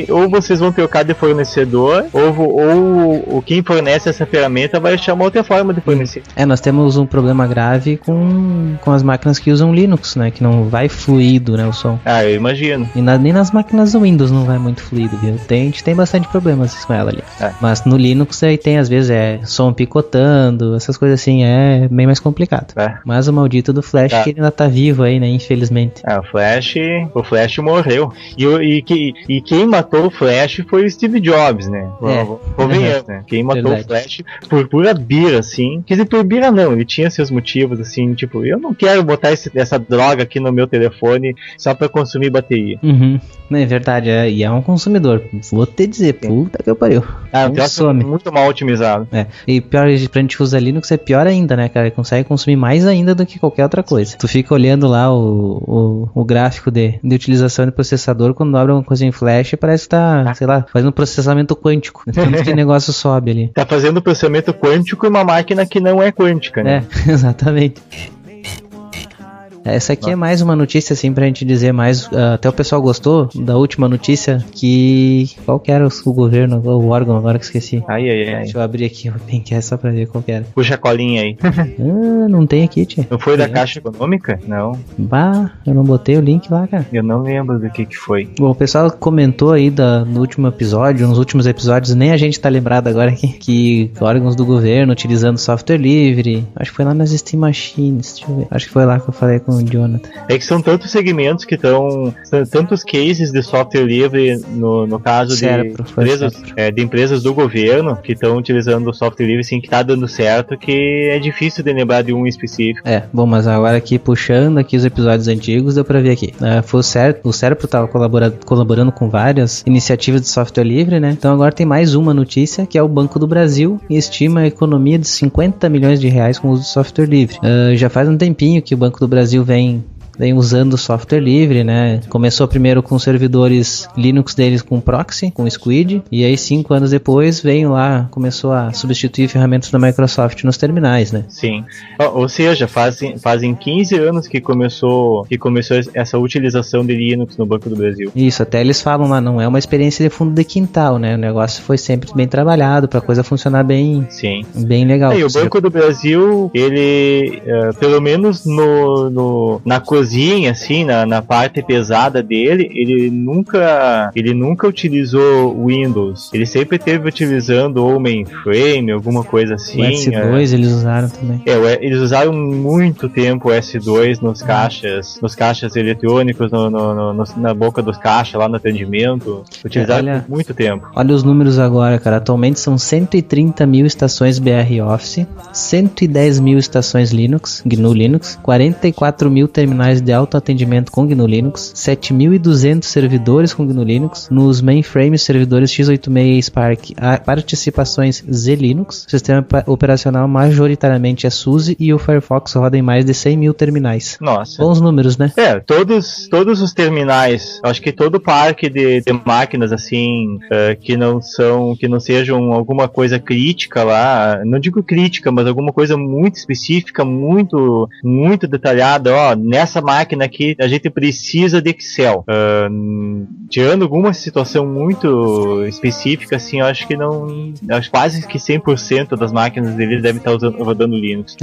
ou vocês vão trocar de fornecedor, ou quem fornece essa ferramenta vai chamar outra forma de fornecer. Nós temos um problema grave com as máquinas que usam Linux, né, que não vai fluido, né, o som. Eu imagino. E nem nas máquinas do Windows não vai muito fluido, viu? A gente tem bastante problemas com ela ali. Mas no Linux aí tem, às vezes, som picotando, essas coisas assim, é bem mais complicado. Mas o maldito do Flash que ainda tá vivo aí, né, infelizmente. O Flash morreu. E quem matou o Flash foi o Steve Jobs, né? Convenhamos, né? Quem matou o Flash por pura bira, assim. Quer dizer, por bira não, ele tinha seus motivos, assim, tipo, eu não quero botar essa droga aqui no meu telefone só pra consumir bateria. É verdade, e é um consumidor. Vou te dizer, puta que eu pariu. Muito mal otimizado. E pior, pra gente usar Linux é pior ainda, né, cara? Consegue consumir mais ainda do que qualquer outra coisa. Tu fica olhando lá o gráfico de utilização de processador, quando abre uma coisa em Flash, parece que tá, sei lá, fazendo processamento quântico. Tanto que o negócio sobe ali. Tá fazendo processamento quântico em uma máquina que não é quântica, né? Exatamente. Essa aqui é mais uma notícia, assim, pra gente dizer mais. Até o pessoal gostou da última notícia. Qual que era o governo, o órgão, agora que esqueci. Deixa eu abrir aqui o link só pra ver qual que era. Puxa a colinha aí. Não tem aqui, tia. Não foi da Caixa Econômica? Não. Eu não botei o link lá, cara. Eu não lembro do que foi. Bom, o pessoal comentou aí no último episódio, nos últimos episódios, nem a gente tá lembrado agora aqui, que órgãos do governo utilizando software livre. Acho que foi lá nas Steam Machines, deixa eu ver. Acho que foi lá que eu falei com com o Jonathan. É que são tantos segmentos que estão... Tantos cases de software livre, no caso de empresas do governo que estão utilizando o software livre, assim, que está dando certo, que é difícil de lembrar de um específico. Bom, mas agora aqui, puxando aqui os episódios antigos, deu pra ver aqui. O Serpro estava colaborando com várias iniciativas de software livre, né? Então agora tem mais uma notícia, que é o Banco do Brasil estima a economia de 50 milhões de reais com o uso de software livre. Já faz um tempinho que o Banco do Brasil vem usando software livre, né? Começou primeiro com servidores Linux deles com proxy, com Squid, e aí 5 anos depois começou a substituir ferramentas da Microsoft nos terminais, né? Sim. Ou seja, fazem 15 anos que começou essa utilização de Linux no Banco do Brasil. Isso, até eles falam lá, não é uma experiência de fundo de quintal, né? O negócio foi sempre bem trabalhado para a coisa funcionar bem, sim, bem legal. E o Banco do Brasil, ele, pelo menos na cozinha, assim, na parte pesada dele, ele nunca utilizou Windows. Ele sempre esteve utilizando ou mainframe, alguma coisa assim. O S2 eles usaram também. Eles usaram muito tempo o S2 nos caixas eletrônicos, na boca dos caixas, lá no atendimento. Utilizaram por muito tempo. Olha os números agora, cara. Atualmente são 130 mil estações BR Office, 110 mil estações Linux, GNU Linux, 44 mil terminais de autoatendimento com GNU Linux, 7.200 servidores com GNU Linux, nos mainframes servidores x86 Spark, participações Z-Linux, sistema operacional majoritariamente é SUSE e o Firefox roda em mais de 100 mil terminais. Nossa. Bons números, né? Todos os terminais, acho que todo parque de máquinas, assim, que não sejam alguma coisa crítica lá, não digo crítica, mas alguma coisa muito específica, muito, muito detalhada, nessa máquina aqui a gente precisa de Excel. Tirando alguma situação muito específica, assim, eu acho que quase que 100% das máquinas dele devem estar rodando Linux.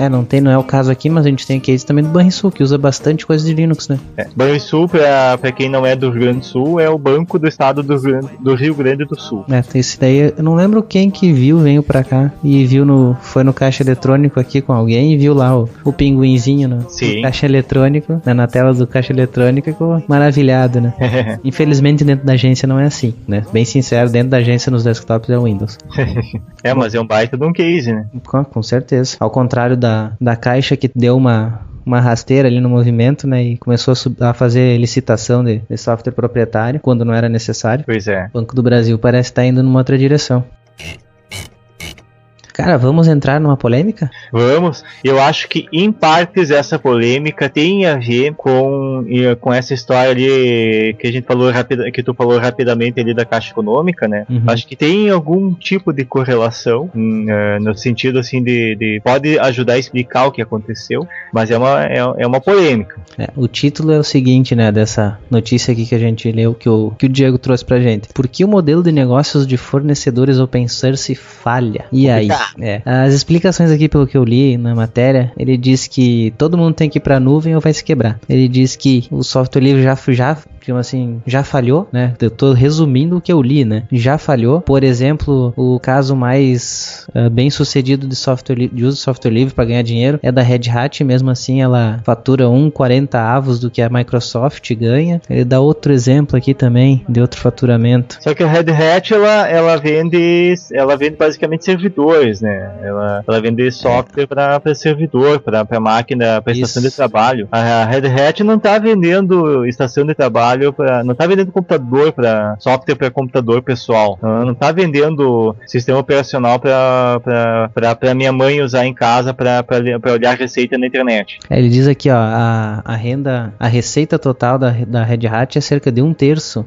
Não é o caso aqui, mas a gente tem a case também do Banrisul, que usa bastante coisa de Linux, né? Banrisul, pra quem não é do Rio Grande do Sul, é o banco do estado do Rio Grande do Sul. Esse daí, eu não lembro quem que veio pra cá e foi no caixa eletrônico aqui com alguém e viu lá o pinguinzinho no caixa eletrônico, na tela do caixa eletrônico, e ficou maravilhado, né? Infelizmente dentro da agência não é assim, né? Bem sincero, dentro da agência nos desktops é o Windows. Mas é um baita de um case, né? Com certeza. Ao contrário da caixa que deu uma rasteira ali no movimento, né, e começou a fazer licitação de software proprietário quando não era necessário. Pois é. O Banco do Brasil parece estar indo numa outra direção. Cara, vamos entrar numa polêmica? Vamos. Eu acho que, em partes, essa polêmica tem a ver com essa história ali que a gente falou que tu falou rapidamente ali da Caixa Econômica, né? Uhum. Acho que tem algum tipo de correlação, no sentido, assim, de pode ajudar a explicar o que aconteceu, mas é uma polêmica. O título é o seguinte, né, dessa notícia aqui que a gente leu, que o Diego trouxe pra gente. Por que o modelo de negócios de fornecedores open source falha? E aí? As explicações aqui, pelo que eu li na matéria, ele diz que todo mundo tem que ir pra nuvem ou vai se quebrar. Ele diz que o software livre já falhou, né? Eu tô resumindo o que eu li, né? Já falhou. Por exemplo, o caso mais bem sucedido de uso de software livre para ganhar dinheiro é da Red Hat. Mesmo assim, ela fatura 40 avos do que a Microsoft ganha. Ele dá outro exemplo aqui também de outro faturamento. Só que a Red Hat ela vende basicamente servidores, né? Ela vende software para servidor, para máquina, para estação de trabalho. A Red Hat não tá vendendo estação de trabalho, não tá vendendo computador para software para computador pessoal. Não tá vendendo sistema operacional para minha mãe usar em casa para olhar a receita na internet. Ele diz aqui, ó, a receita total da Red Hat é cerca de 1/3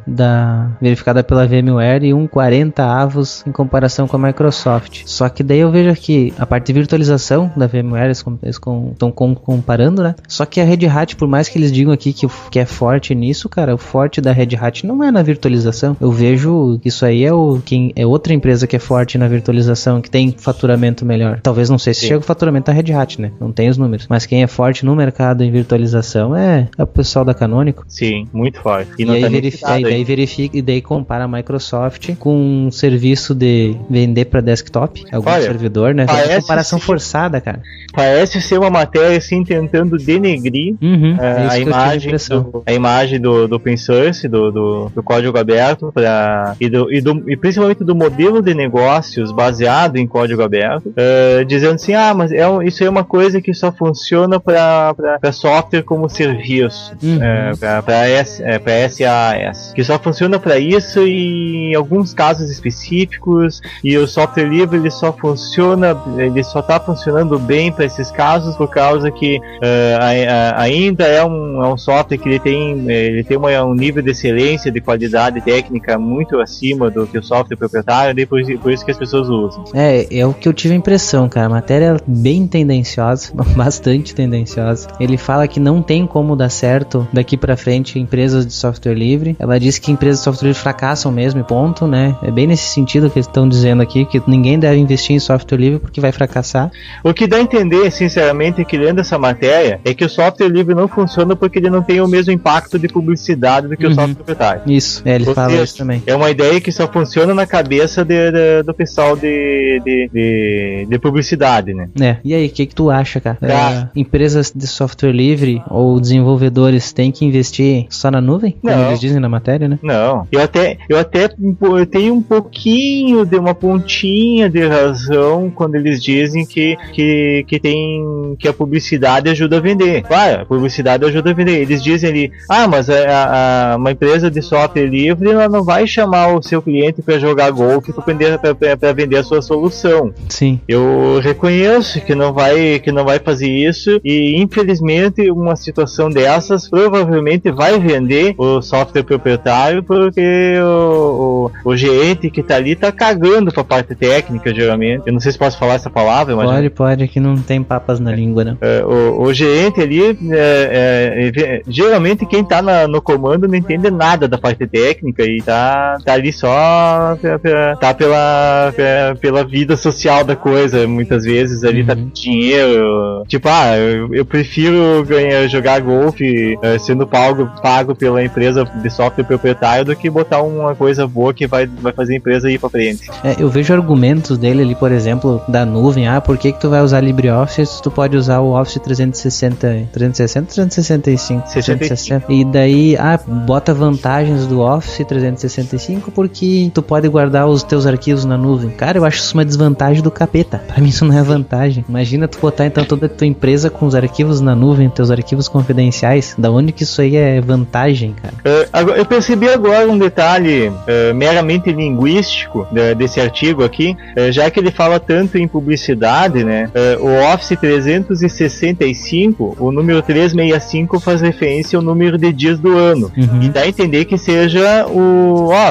verificada pela VMware e 40 avos em comparação com a Microsoft. Só que daí eu vejo aqui a parte de virtualização da VMware, eles estão comparando, né? Só que a Red Hat, por mais que eles digam aqui que é forte nisso, cara, o forte da Red Hat não é na virtualização. Eu vejo que isso aí é outra empresa que é forte na virtualização, que tem faturamento melhor. Talvez, não sei se chega o faturamento da Red Hat, né? Não tem os números. Mas quem é forte no mercado em virtualização é o pessoal da Canonical. Sim, muito forte. E daí verifica e daí compara a Microsoft com um serviço de vender para desktop. Olha, servidor, né? É uma comparação forçada, cara. Parece ser uma matéria assim tentando denegrir a imagem do open source, do código aberto e principalmente do modelo de negócios baseado em código aberto, dizendo assim, mas isso é uma coisa que só funciona para software como serviço, para SaaS, que só funciona para isso e em alguns casos específicos, e o software livre ele só está funcionando bem para esses casos por causa que ainda é um software que ele tem um nível de excelência, de qualidade técnica muito acima do que o software proprietário, e por isso que as pessoas usam. É o que eu tive a impressão, cara. A matéria é bem tendenciosa, bastante tendenciosa. Ele fala que não tem como dar certo daqui pra frente empresas de software livre. Ela diz que empresas de software livre fracassam mesmo e ponto, né? É bem nesse sentido que eles estão dizendo aqui, que ninguém deve investir em software livre porque vai fracassar. O que dá a entender, sinceramente, que lendo essa matéria, é que o software livre não funciona porque ele não tem o mesmo impacto de publicidade do que o software proprietário. Isso, ele fala isso também. É uma ideia que só funciona na cabeça do pessoal de publicidade, né? E aí, o que tu acha, cara? Empresas de software livre ou desenvolvedores têm que investir só na nuvem? Como eles dizem na matéria, né? Não. Eu tenho um pouquinho de uma pontinha de razão quando eles dizem que a publicidade ajuda a vender. Claro, a publicidade ajuda a vender. Eles dizem ali, mas uma empresa de software livre ela não vai chamar o seu cliente para jogar golfe para vender a sua solução. Sim. Eu reconheço que não vai fazer isso, e infelizmente uma situação dessas provavelmente vai vender o software proprietário, porque o gerente que tá ali tá cagando pra parte técnica, geralmente. Eu não sei se posso falar essa palavra, mas... Pode, que não tem papas na língua, né? O gerente ali, geralmente quem tá no comando não entende nada da parte técnica e tá ali só pela vida social da coisa, muitas vezes ali tá dinheiro, tipo, eu prefiro jogar golfe sendo pago pela empresa de software proprietário do que botar uma coisa boa que vai fazer a empresa ir pra frente. Eu vejo argumentos dele ali, por exemplo, da nuvem, por que tu vai usar LibreOffice se tu pode usar o Office 365? 360. E daí, bota vantagens do Office 365 porque tu pode guardar os teus arquivos na nuvem. Cara, eu acho isso uma desvantagem do capeta. Pra mim isso não é vantagem. Imagina tu botar então toda a tua empresa com os arquivos na nuvem, teus arquivos confidenciais. Da onde que isso aí é vantagem, cara? Eu percebi agora um detalhe meramente linguístico desse artigo aqui, já que ele fala tanto em publicidade, né? O Office 365, o número 365 faz referência ao número de dias do ano. E dá a entender que seja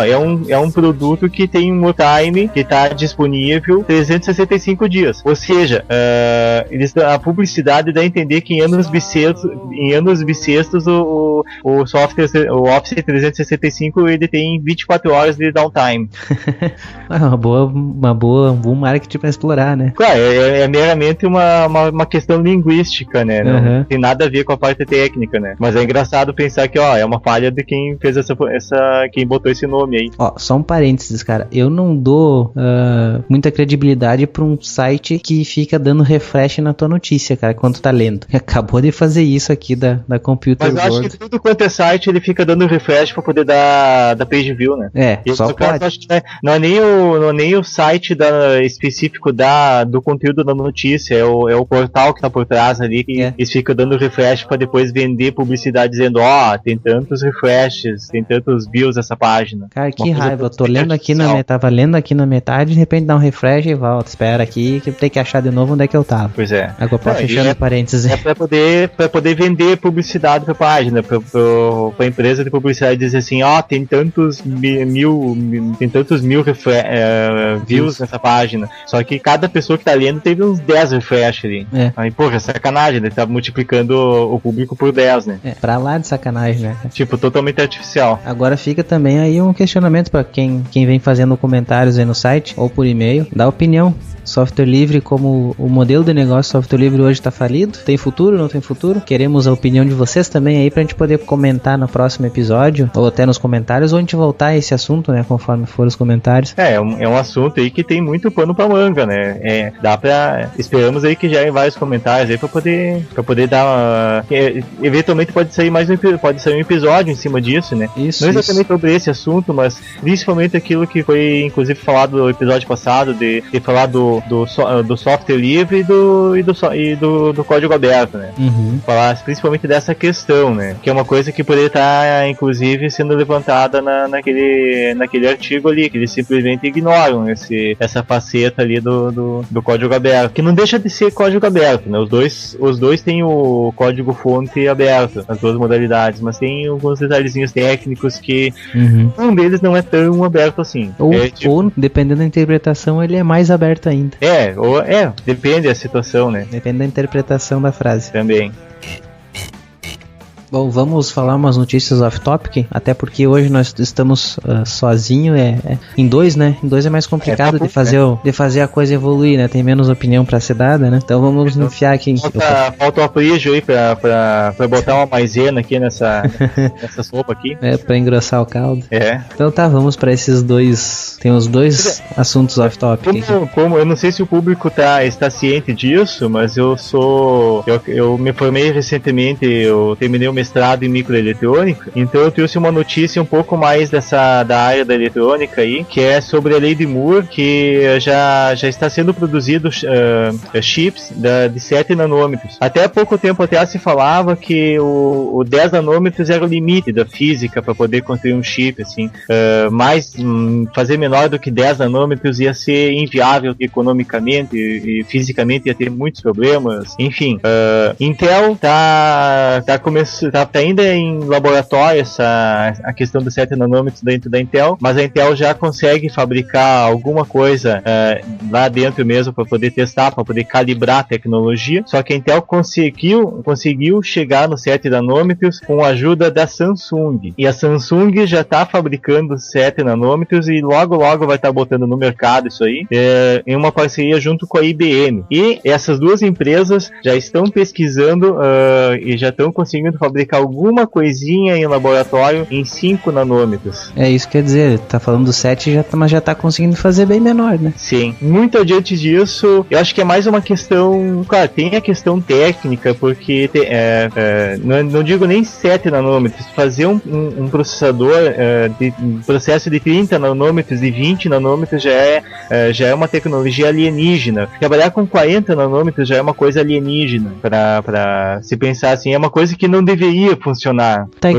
é um produto que tem um time que está disponível 365 dias. Ou seja, a publicidade dá a entender que em anos bissextos o software, o Office 365, ele tem 24 horas de downtime. Um bom marketing para explorar, né? Claro, é meramente uma questão linguística, né? Não tem nada a ver com a parte técnica, né? Mas é engraçado pensar que, é uma falha de quem fez quem botou esse nome aí. Só um parênteses, cara. Eu não dou muita credibilidade pra um site que fica dando refresh na tua notícia, cara, quando tu tá lendo. Acabou de fazer isso aqui da Computer World. Mas eu acho que tudo quanto é site, ele fica dando refresh pra poder dar page view, né? Só pode. Acho que, não é nem o site específico do conteúdo da notícia, é o portal que tá por trás ali, que eles ficam dando refresh pra depois vender publicidade dizendo, tem tantos refreshes, tem tantos views essa página. Cara, que raiva, eu tô lendo aqui tava lendo aqui na metade, de repente dá um refresh e volta, espera aqui, que eu tenho que achar de novo onde é que eu tava. Pois é. Agora pode fechando parênteses. É pra poder vender publicidade pra página, pra empresa de publicidade dizer assim, tem tantos mil views nessa página. Só que cada pessoa que tá lendo teve uns 10 refresh ali. Aí, porra, sacanagem, né? Tá multiplicando o público por 10, né? Pra lá de sacanagem, né? Tipo, totalmente artificial. Agora fica também aí um questionamento pra quem vem fazendo comentários aí no site ou por e-mail, dá opinião. Software livre como o modelo de negócio software livre hoje está falido? Tem futuro, não tem futuro? Queremos a opinião de vocês também aí pra gente poder comentar no próximo episódio, ou até nos comentários, ou a gente voltar a esse assunto, né, conforme for os comentários. É um assunto aí que tem muito pano pra manga, né? Esperamos aí que já em vários comentários aí pra poder dar uma... eventualmente pode sair um episódio em cima disso, né? Isso, não exatamente sobre esse assunto, mas principalmente aquilo que foi inclusive falado no episódio passado, de falar do software livre e do código aberto, né? Falar principalmente dessa questão, né? Que é uma coisa que poderia estar inclusive sendo levantada naquele artigo ali, que eles simplesmente ignoram essa faceta ali do código aberto, que não deixa de ser código aberto, né? Os dois têm o código fonte aberto, as duas modalidades, mas tem alguns detalhezinhos técnicos que um deles não é tão aberto assim. Ou dependendo da interpretação, ele é mais aberto ainda. Depende da situação, né? Depende da interpretação da frase. Também. Bom, vamos falar umas notícias off-topic, até porque hoje nós estamos sozinhos, em dois, né? Em dois é mais complicado de fazer a coisa evoluir, né? Tem menos opinião pra ser dada, né? Então vamos enfiar aqui. Falta um aprijo aí pra botar uma maisena aqui nessa sopa aqui. Pra engrossar o caldo. Então tá, vamos pra esses dois. Tem os dois assuntos off-topic. Como eu não sei se o público está ciente disso, mas eu me formei recentemente, eu terminei o mestrado em microeletrônica, então eu trouxe uma notícia um pouco mais da área da eletrônica aí, que é sobre a lei de Moore, que já está sendo produzido chips de 7 nanômetros. Até há pouco tempo atrás se falava que o 10 nanômetros era o limite da física para poder construir um chip, assim, fazer menor do que 10 nanômetros ia ser inviável economicamente e fisicamente ia ter muitos problemas, enfim. Intel tá ainda em laboratório a questão dos 7 nanômetros dentro da Intel, mas a Intel já consegue fabricar alguma coisa lá dentro mesmo para poder testar, para poder calibrar a tecnologia, só que a Intel conseguiu chegar nos 7 nanômetros com a ajuda da Samsung, e a Samsung já está fabricando 7 nanômetros e logo vai estar botando no mercado isso aí, em uma parceria junto com a IBM, e essas duas empresas já estão pesquisando e já estão conseguindo fabricar alguma coisinha em laboratório em 5 nanômetros. É isso que quer dizer, tá falando do 7, mas já tá conseguindo fazer bem menor, né? Sim. Muito adiante disso, eu acho que é mais uma questão, claro, tem a questão técnica, porque não digo nem 7 nanômetros, fazer um processador um processo de 30 nanômetros, de 20 nanômetros já é uma tecnologia alienígena. Trabalhar com 40 nanômetros já é uma coisa alienígena, para se pensar assim, é uma coisa que não deveria funcionar. Tá,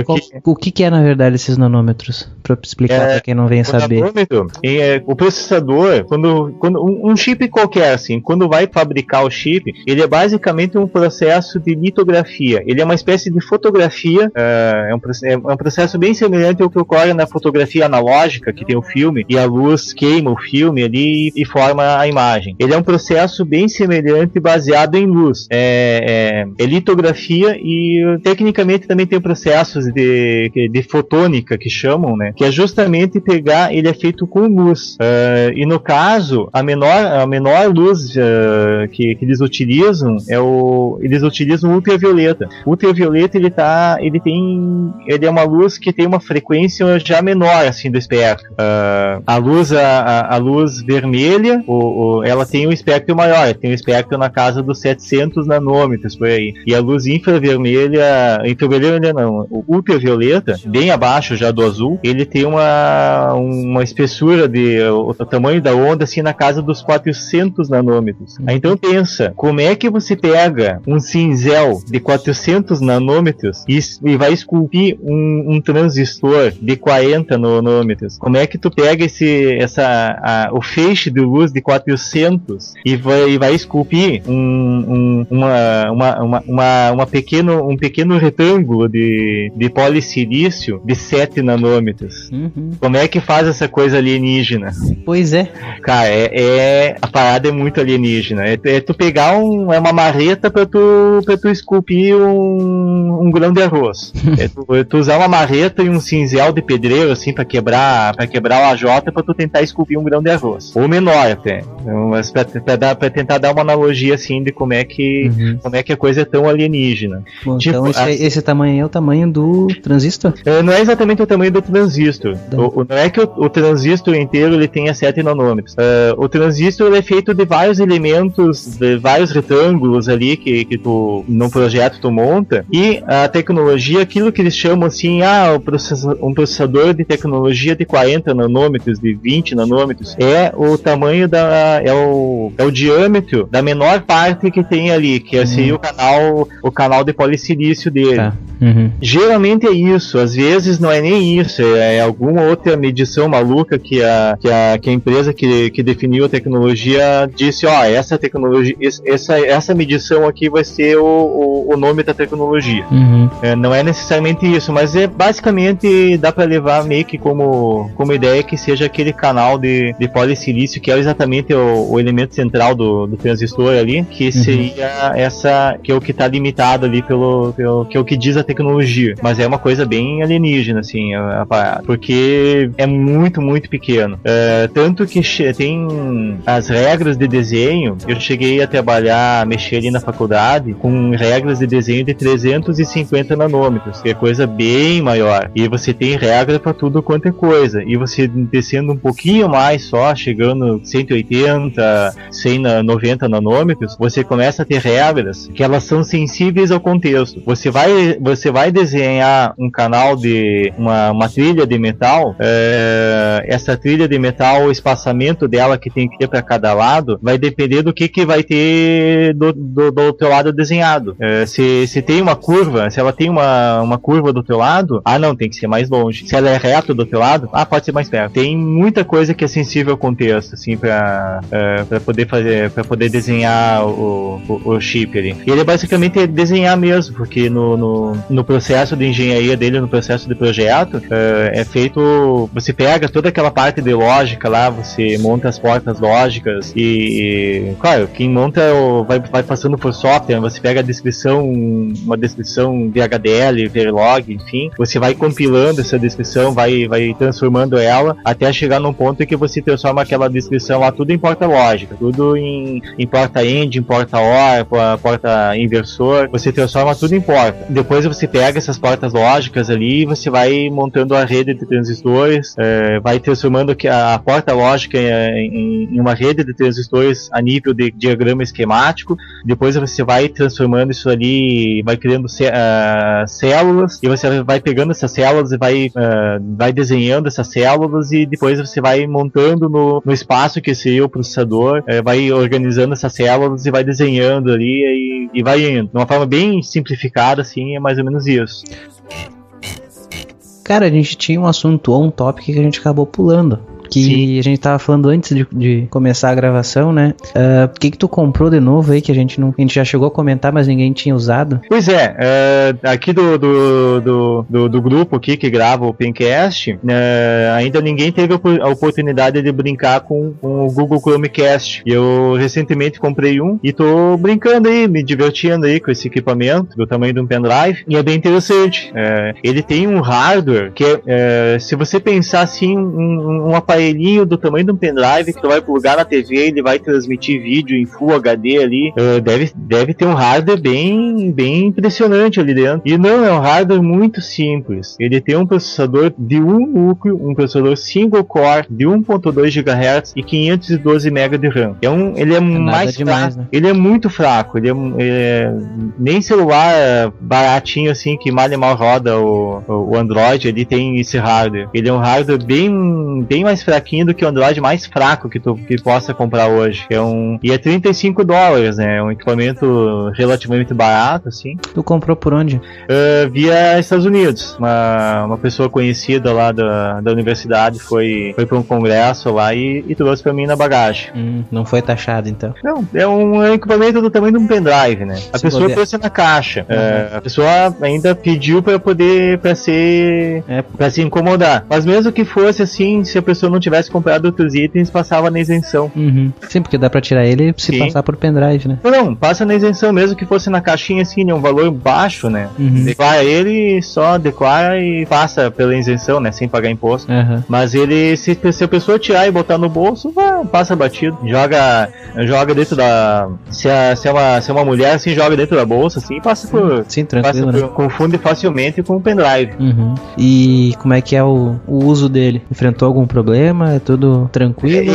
o que é na verdade esses nanômetros? Pra explicar pra quem não vem saber. O processador, quando um chip qualquer, assim, quando vai fabricar o chip, ele é basicamente um processo de litografia. Ele é uma espécie de fotografia, é um processo bem semelhante ao que ocorre na fotografia analógica, que tem o filme, e a luz queima o filme ali e forma a imagem. Ele é um processo bem semelhante, baseado em luz. É litografia e tecnicamente também tem processos de fotônica que chamam, né? Que é justamente ele é feito com luz. E no caso, a menor luz que eles utilizam eles utilizam ultravioleta. O ultravioleta ele é uma luz que tem uma frequência já menor assim do espectro. A luz vermelha, ela tem um espectro maior, tem um espectro na casa dos 700 nanômetros por aí. E a luz infravermelha não, o ultravioleta, bem abaixo já do azul, ele tem uma espessura o tamanho da onda assim na casa dos 400 nanômetros. Então pensa, como é que você pega um cinzel de 400 nanômetros e vai esculpir um transistor de 40 nanômetros? Como é que tu pega o feixe de luz de 400 e vai esculpir um pequeno retângulo de polissilício de 7 nanômetros. Como é que faz essa coisa alienígena? Pois é. Cara, a parada é muito alienígena. É tu pegar uma marreta pra tu esculpir um grão de arroz. É tu usar uma marreta e um cinzel de pedreiro, assim, pra quebrar o AJ pra tu tentar esculpir um grão de arroz. Ou menor até. Mas pra tentar dar uma analogia, assim, de como é que a coisa é tão alienígena. Bom, então esse tamanho é o tamanho do transistor? Não é exatamente o tamanho do transistor. Não é que o transistor inteiro ele tenha 7 nanômetros. O transistor ele é feito de vários elementos, de vários retângulos ali que tu, no projeto tu monta, e a tecnologia, aquilo que eles chamam assim, um processador de tecnologia de 40 nanômetros, de 20 nanômetros, é o tamanho é o diâmetro da menor parte que tem ali, que é assim, o canal de polissilício dele. Tá. Geralmente é isso, às vezes não é nem isso, é alguma outra medição maluca que a empresa que definiu a tecnologia disse, essa tecnologia, essa medição aqui vai ser o nome da tecnologia. Não é necessariamente isso, mas basicamente dá para levar meio que como ideia que seja aquele canal de polissilício, que é exatamente o elemento central do transistor ali, que seria que é o que está limitado ali que é o que diz a tecnologia, mas é uma coisa bem alienígena, assim, porque é muito, muito pequeno. Tanto que tem as regras de desenho, eu cheguei a mexer ali na faculdade com regras de desenho de 350 nanômetros, que é coisa bem maior, e você tem regra para tudo quanto é coisa, e você descendo um pouquinho mais só, chegando 180, 190 nanômetros, você começa a ter regras que elas são sensíveis ao contexto. Você vai desenhar um canal de uma trilha de metal, essa trilha de metal, o espaçamento dela que tem que ter para cada lado vai depender do que vai ter do teu lado desenhado. Se tem uma curva, se ela tem uma curva do teu lado, não, tem que ser mais longe. Se ela é reta do teu lado, pode ser mais perto. Tem muita coisa que é sensível ao contexto, assim, para poder desenhar o chip ali. E ele basicamente é desenhar mesmo, porque no processo de engenharia dele, no processo de projeto, é feito, você pega toda aquela parte de lógica lá, você monta as portas lógicas e claro, quem monta vai passando por software, você pega uma descrição de HDL, Verilog, enfim, você vai compilando essa descrição, vai transformando ela até chegar num ponto em que você transforma aquela descrição lá tudo em porta lógica, tudo em porta end, em porta OR, porta inversor, você transforma tudo em porta. Depois você pega essas portas lógicas ali e você vai montando a rede de transistores, vai transformando a porta lógica em uma rede de transistores a nível de diagrama esquemático. Depois você vai transformando isso ali, vai criando células, e você vai pegando essas células e vai desenhando essas células, e depois você vai montando no espaço que seria o processador, vai organizando essas células e vai desenhando ali e vai indo. De uma forma bem simplificada, assim, é mais ou menos isso. Cara, a gente tinha um assunto ou um tópico que a gente acabou pulando, que Sim. A gente tava falando antes de começar a gravação, né? O que tu comprou de novo aí que a gente já chegou a comentar, mas ninguém tinha usado? Pois aqui do grupo aqui que grava o Pencast, ainda ninguém teve a oportunidade de brincar com o Google Chromecast. Eu recentemente comprei um e tô brincando aí, me divertindo aí com esse equipamento do tamanho de um pendrive, e é bem interessante. Ele tem um hardware que se você pensar assim, um aparelhinho do tamanho de um pendrive que tu vai plugar na TV, ele vai transmitir vídeo em Full HD ali, deve ter um hardware bem impressionante ali dentro. E não, é um hardware muito simples. Ele tem um processador de um núcleo, um processador single core de 1.2 GHz e 512 MB de RAM. Ele é mais demais, fraco, né? Ele é muito fraco, nem celular baratinho assim que mal e mal roda o Android, ele tem esse hardware. Ele é um hardware bem mais fraquinho do que o Android mais fraco que tu possa comprar hoje. E é $35, né? É um equipamento relativamente barato, assim. Tu comprou por onde? Via Estados Unidos. Uma pessoa conhecida lá da universidade foi para um congresso lá e trouxe pra mim na bagagem. Não foi taxado, então? Não, é um equipamento do tamanho de um pendrive, né? A pessoa trouxe na caixa. A pessoa ainda pediu pra se incomodar. Mas mesmo que fosse assim, se a pessoa não tivesse comprado outros itens, passava na isenção. Sim, porque dá pra tirar ele se passar por pendrive, né? Não, passa na isenção, mesmo que fosse na caixinha assim, né? Um valor baixo, né? Declara ele, só declara e passa pela isenção, né? Sem pagar imposto. Mas ele, se a pessoa tirar e botar no bolso, passa batido. Joga dentro da... Se é uma mulher, assim, joga dentro da bolsa, assim, passa por... Sim, tranquilo, né? Confunde facilmente com o pendrive. E como é que é o uso dele? Enfrentou algum problema? É tudo tranquilo?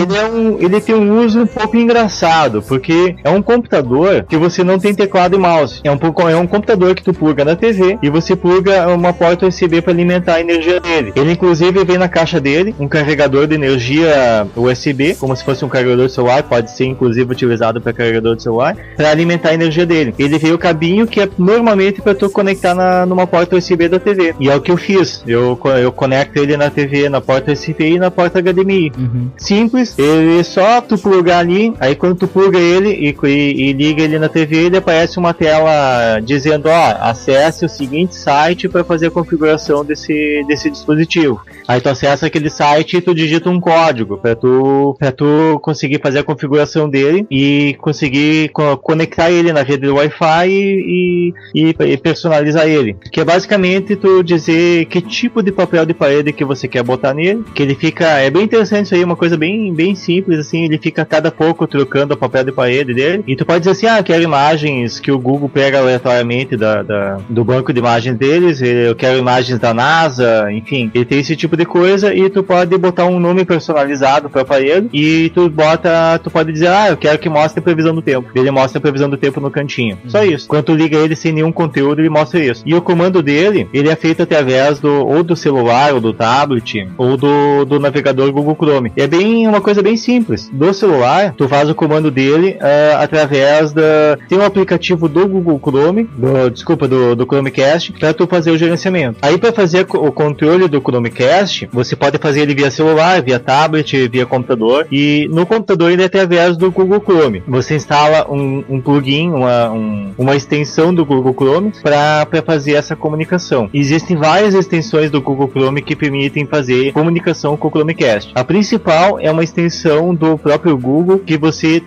Ele tem um uso um pouco engraçado, porque é um computador que você não tem teclado e mouse. É um computador que tu pluga na TV e você pluga uma porta USB para alimentar a energia dele. Ele inclusive vem na caixa dele um carregador de energia USB, como se fosse um carregador de celular, pode ser inclusive utilizado para carregador de celular, para alimentar a energia dele. Ele veio o cabinho que é normalmente para tu conectar numa porta USB da TV. E é o que eu fiz. Eu conecto ele na TV, na porta USB e na porta HDMI. Simples, ele só tu plugar ali, aí quando tu pluga ele e liga ele na TV, ele aparece uma tela dizendo, acesse o seguinte site para fazer a configuração desse dispositivo. Aí tu acessa aquele site e tu digita um código para tu conseguir fazer a configuração dele e conseguir conectar ele na rede do Wi-Fi e personalizar ele. Que é basicamente tu dizer que tipo de papel de parede que você quer botar nele, que ele fica... É bem interessante isso aí, uma coisa bem, bem simples, assim, ele fica a cada pouco trocando o papel de parede dele, e tu pode dizer assim, quero imagens que o Google pega aleatoriamente do banco de imagens deles, eu quero imagens da NASA, enfim, ele tem esse tipo de coisa, e tu pode botar um nome personalizado para o aparelho, e tu pode dizer, eu quero que mostre a previsão do tempo. Ele mostra a previsão do tempo no cantinho. Só isso. Quando tu liga ele sem nenhum conteúdo, ele mostra isso. E o comando dele, ele é feito através ou do celular, ou do tablet, ou do navegador Google Chrome. É uma coisa bem simples. Do celular, tu faz o comando dele através tem um aplicativo do Google Chrome, do Chromecast, para tu fazer o gerenciamento. Aí para fazer o controle do Chromecast, você pode fazer ele via celular, via tablet, via computador, e no computador ele é através do Google Chrome. Você instala um plugin, uma extensão do Google Chrome para fazer essa comunicação. Existem várias extensões do Google Chrome que permitem fazer comunicação com o Chromecast. A principal é uma extensão do próprio Google que você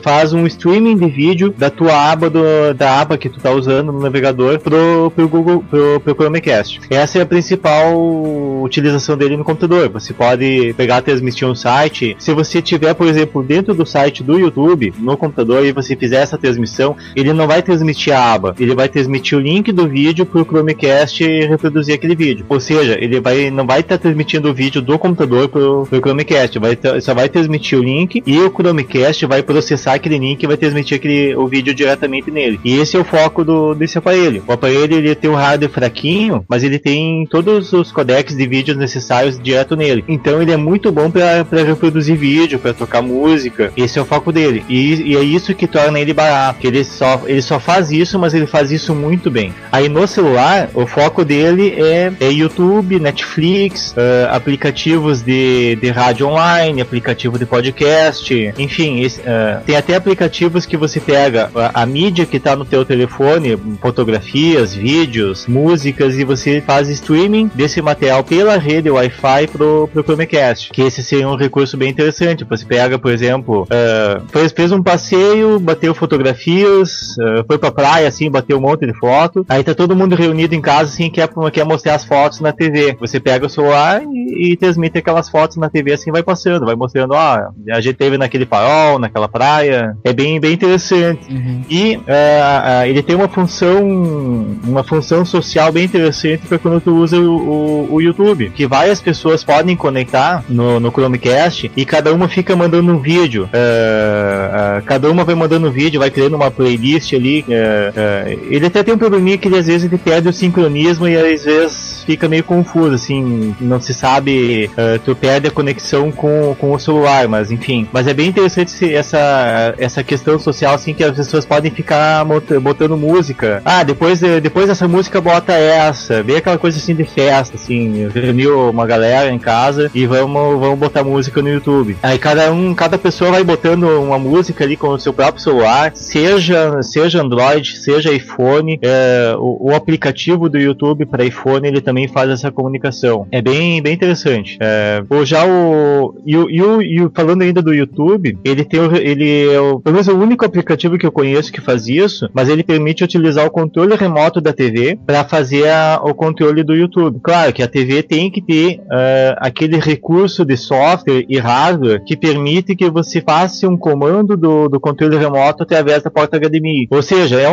faz um streaming de vídeo da tua aba da aba que tu tá usando no navegador pro Google, pro Chromecast. Essa é a principal utilização dele no computador. Você pode pegar, transmitir um site. Se você tiver, por exemplo, dentro do site do YouTube, no computador, e você fizer essa transmissão, ele não vai transmitir a aba, ele vai transmitir o link do vídeo pro Chromecast reproduzir aquele vídeo. Ou seja, ele não vai estar transmitindo o vídeo do computador pro Chromecast, só vai transmitir o link e o Chromecast vai processar aquele link e vai transmitir o vídeo diretamente nele. E esse é o foco desse aparelho. O aparelho ele tem um hardware fraquinho, mas ele tem todos os codecs de vídeos necessários direto nele. Então ele é muito bom para reproduzir vídeo, para tocar música. Esse é o foco dele. E é isso que torna ele barato. Que ele só faz isso, mas ele faz isso muito bem. Aí no celular, o foco dele é YouTube, Netflix, aplicativos de rádio online, aplicativo de podcast, enfim, tem até aplicativos que você pega a mídia que está no teu telefone, fotografias, vídeos, músicas, e você faz streaming desse material pela rede Wi-Fi pro Chromecast, que esse seria um recurso bem interessante. Você pega, por exemplo, fez um passeio, bateu fotografias, foi pra praia, assim, bateu um monte de foto, aí tá todo mundo reunido em casa, assim, quer mostrar as fotos na TV. Você pega o celular e transmite aquelas fotos na TV, assim, vai passando, vai mostrando, a gente teve naquele farol, naquela praia. É bem, bem interessante. E ele tem uma função social bem interessante para quando tu usa o YouTube, que várias pessoas podem conectar no Chromecast e cada uma fica mandando um vídeo. Cada uma vai mandando um vídeo, vai criando uma playlist ali. Ele até tem um probleminha que às vezes ele perde o sincronismo e às vezes fica meio confuso, assim, não se sabe tu perde a conexão com o celular, mas enfim. Mas é bem interessante essa questão social, assim, que as pessoas podem ficar botando música. Depois dessa música bota essa. Vem aquela coisa assim de festa, assim, reuniu uma galera em casa e vamos botar música no YouTube. Aí cada pessoa vai botando uma música ali com o seu próprio celular, seja Android, seja iPhone, o aplicativo do YouTube para iPhone, ele também faz essa comunicação. É bem interessante. Falando ainda do YouTube, ele é pelo menos o único aplicativo que eu conheço que faz isso, mas ele permite utilizar o controle remoto da TV para fazer o controle do YouTube. Claro que a TV tem que ter aquele recurso de software e hardware que permite que você faça um comando do controle remoto através da porta HDMI. Ou seja, é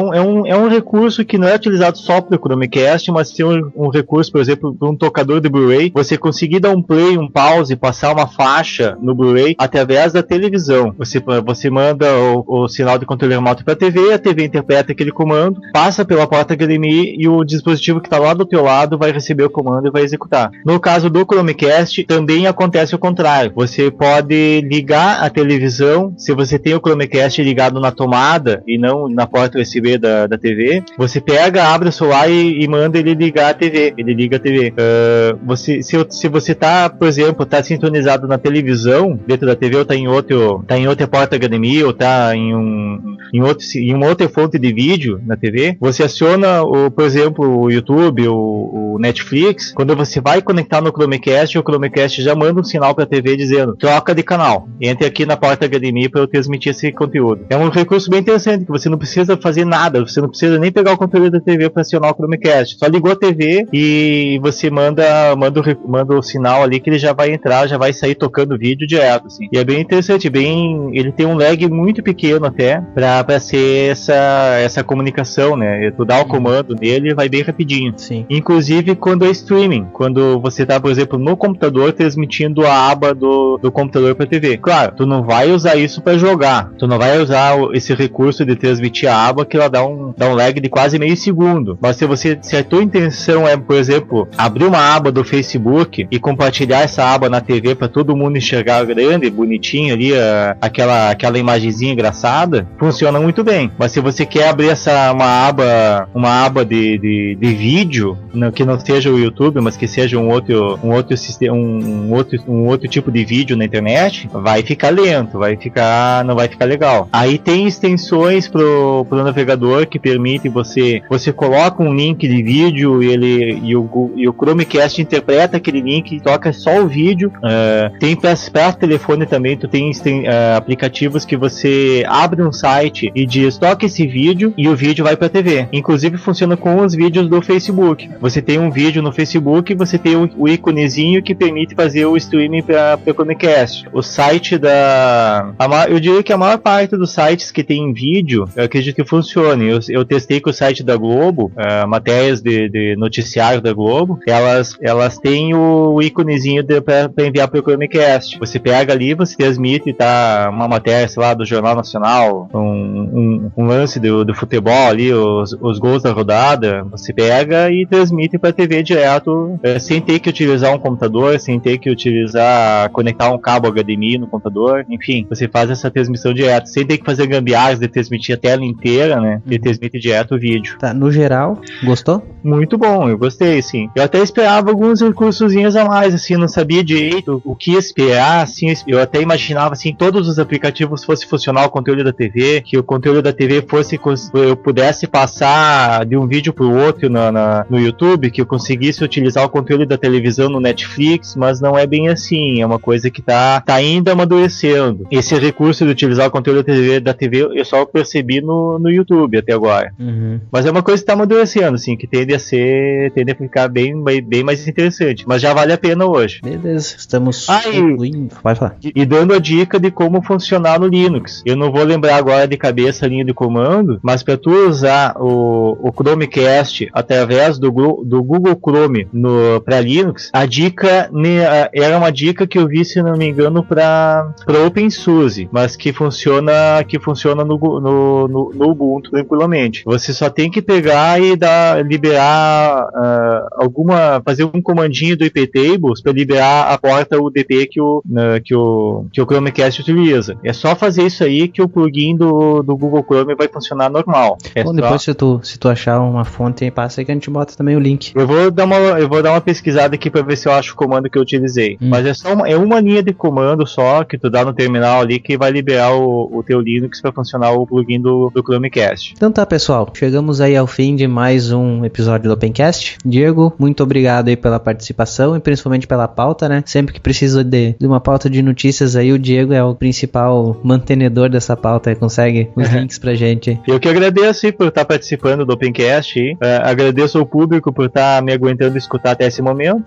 um recurso que não é utilizado só para o Chromecast, mas tem um recurso, por exemplo, para um tocador de Blu-ray, você conseguir dar um play, um pause, passar uma faixa no Blu-ray através da televisão. Você manda o sinal de controle remoto para a TV interpreta aquele comando, passa pela porta HDMI e o dispositivo que está lá do teu lado vai receber o comando e vai executar. No caso do Chromecast, também acontece o contrário. Você pode ligar a televisão, se você tem o Chromecast ligado na tomada e não na porta USB da TV, você pega, abre o celular e manda ele ligar a TV. Ele liga a TV. Se você tá, por exemplo, tá sintonizado na televisão, dentro da TV, ou tá em outra porta HDMI, ou tá em uma outra fonte de vídeo na TV, você aciona, por exemplo, o YouTube, o Netflix. Quando você vai conectar no Chromecast, o Chromecast já manda um sinal para a TV dizendo: troca de canal, entre aqui na porta HDMI para eu transmitir esse conteúdo. É um recurso bem interessante, que você não precisa fazer nada, você não precisa nem pegar o controle da TV para acionar o Chromecast. Só ligou a TV e você manda o sinal ali que ele já vai entrar, já vai sair tocando vídeo direto, assim. E é bem interessante, ele tem um lag muito pequeno até para ser essa comunicação, né? Tu dá o comando nele e vai bem rapidinho. Sim. Inclusive quando é streaming, quando você tá, por exemplo, no computador transmitindo a aba do computador para TV. Claro, tu não vai usar isso para jogar, tu não vai usar esse recurso de transmitir a aba que ela dá um lag de quase meio segundo. Mas se a tua intenção é, por exemplo, abrir uma aba do Facebook e compartilhar essa aba na TV para todo mundo enxergar grande, bonitinho ali, aquela imagenzinha engraçada, funciona muito bem. Mas se você quer abrir uma aba de vídeo, que não seja o YouTube, mas que seja um outro sistema, um outro tipo de vídeo na internet, vai ficar lento, não vai ficar legal. Aí tem extensões pro navegador que permite você coloca um link de vídeo e o Chromecast interpreta aquele link e toca só o vídeo. Tem para telefone também, tu tem aplicativos que você abre um site e diz: toca esse vídeo, e o vídeo vai pra TV. Inclusive funciona com os vídeos do Facebook. Você tem um vídeo no Facebook, você tem o íconezinho que permite fazer o streaming para o Chromecast. O site eu diria que a maior parte dos sites que tem vídeo, eu acredito que funcione. Eu testei com o site da Globo, matérias de noticiário da Globo, elas têm o íconezinho para enviar para o Chromecast. Você pega ali, você transmite, tá, uma matéria, sei lá, do Jornal Nacional, um lance do futebol ali, os gols da rodada, você pega e transmite para a TV direto, sem ter que utilizar um computador, sem ter que conectar um cabo HDMI no computador. Enfim, você faz essa transmissão direto, sem ter que fazer gambiarras de transmitir a tela inteira, né? E transmite direto o vídeo. Tá, no geral, gostou? Muito bom, eu gostei, sim. Eu até esperava alguns recursozinhos a mais, assim, não sabia direito o que esperar, assim, eu até imaginava, assim, todos os aplicativos fosse funcionar o controle da TV, que o controle da TV eu pudesse passar de um vídeo pro outro no YouTube, que eu conseguisse utilizar o controle da televisão no Netflix, mas não é bem assim, é uma coisa que tá ainda amadurecendo. Esse recurso de utilizar o controle da TV eu só percebi no YouTube até agora. Uhum. Mas é uma coisa que tá amadurecendo, assim, que tende a ficar bem mais interessante, mas já vale a pena hoje. Beleza, estamos Vai falar. E dando a dica de como funcionar no Linux. Eu não vou lembrar agora de cabeça a linha de comando, mas para tu usar o Chromecast através do Google Chrome para Linux, a dica era uma dica que eu vi, se não me engano, para OpenSUSE, mas que funciona no Ubuntu tranquilamente. Você só tem que pegar e liberar fazer um comandinho do iptables para liberar liberar a porta UDP que o Chromecast utiliza. É só fazer isso aí que o plugin do Google Chrome vai funcionar normal. Bom, depois se tu achar uma fonte aí, passa aí que a gente bota também o link. Eu vou dar uma pesquisada aqui para ver se eu acho o comando que eu utilizei. Mas é só uma linha de comando só que tu dá no terminal ali que vai liberar o teu Linux para funcionar o plugin do Chromecast. Então tá, pessoal, chegamos aí ao fim de mais um episódio do Opencast. Diego, muito obrigado aí pela participação e principalmente pela pauta, né? Sempre que precisa de uma pauta de notícias aí, o Diego é o principal mantenedor dessa pauta e consegue os links pra gente. Eu que agradeço por estar participando do Opencast. Agradeço ao público por estar me aguentando escutar até esse momento.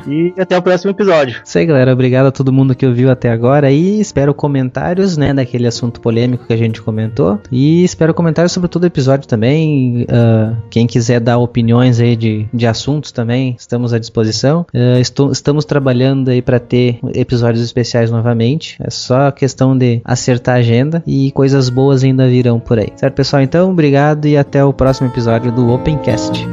E até o próximo episódio. Isso aí, galera. Obrigado a todo mundo que ouviu até agora e espero comentários, né, daquele assunto polêmico que a gente comentou. E espero comentários sobre todo o episódio também. Quem quiser dar opiniões aí de assuntos também, estamos à disposição. Estamos trabalhando aí para ter episódios especiais novamente. É só questão de acertar a agenda e coisas boas ainda virão por aí. Certo, pessoal? Então, obrigado e até o próximo episódio do Opencast.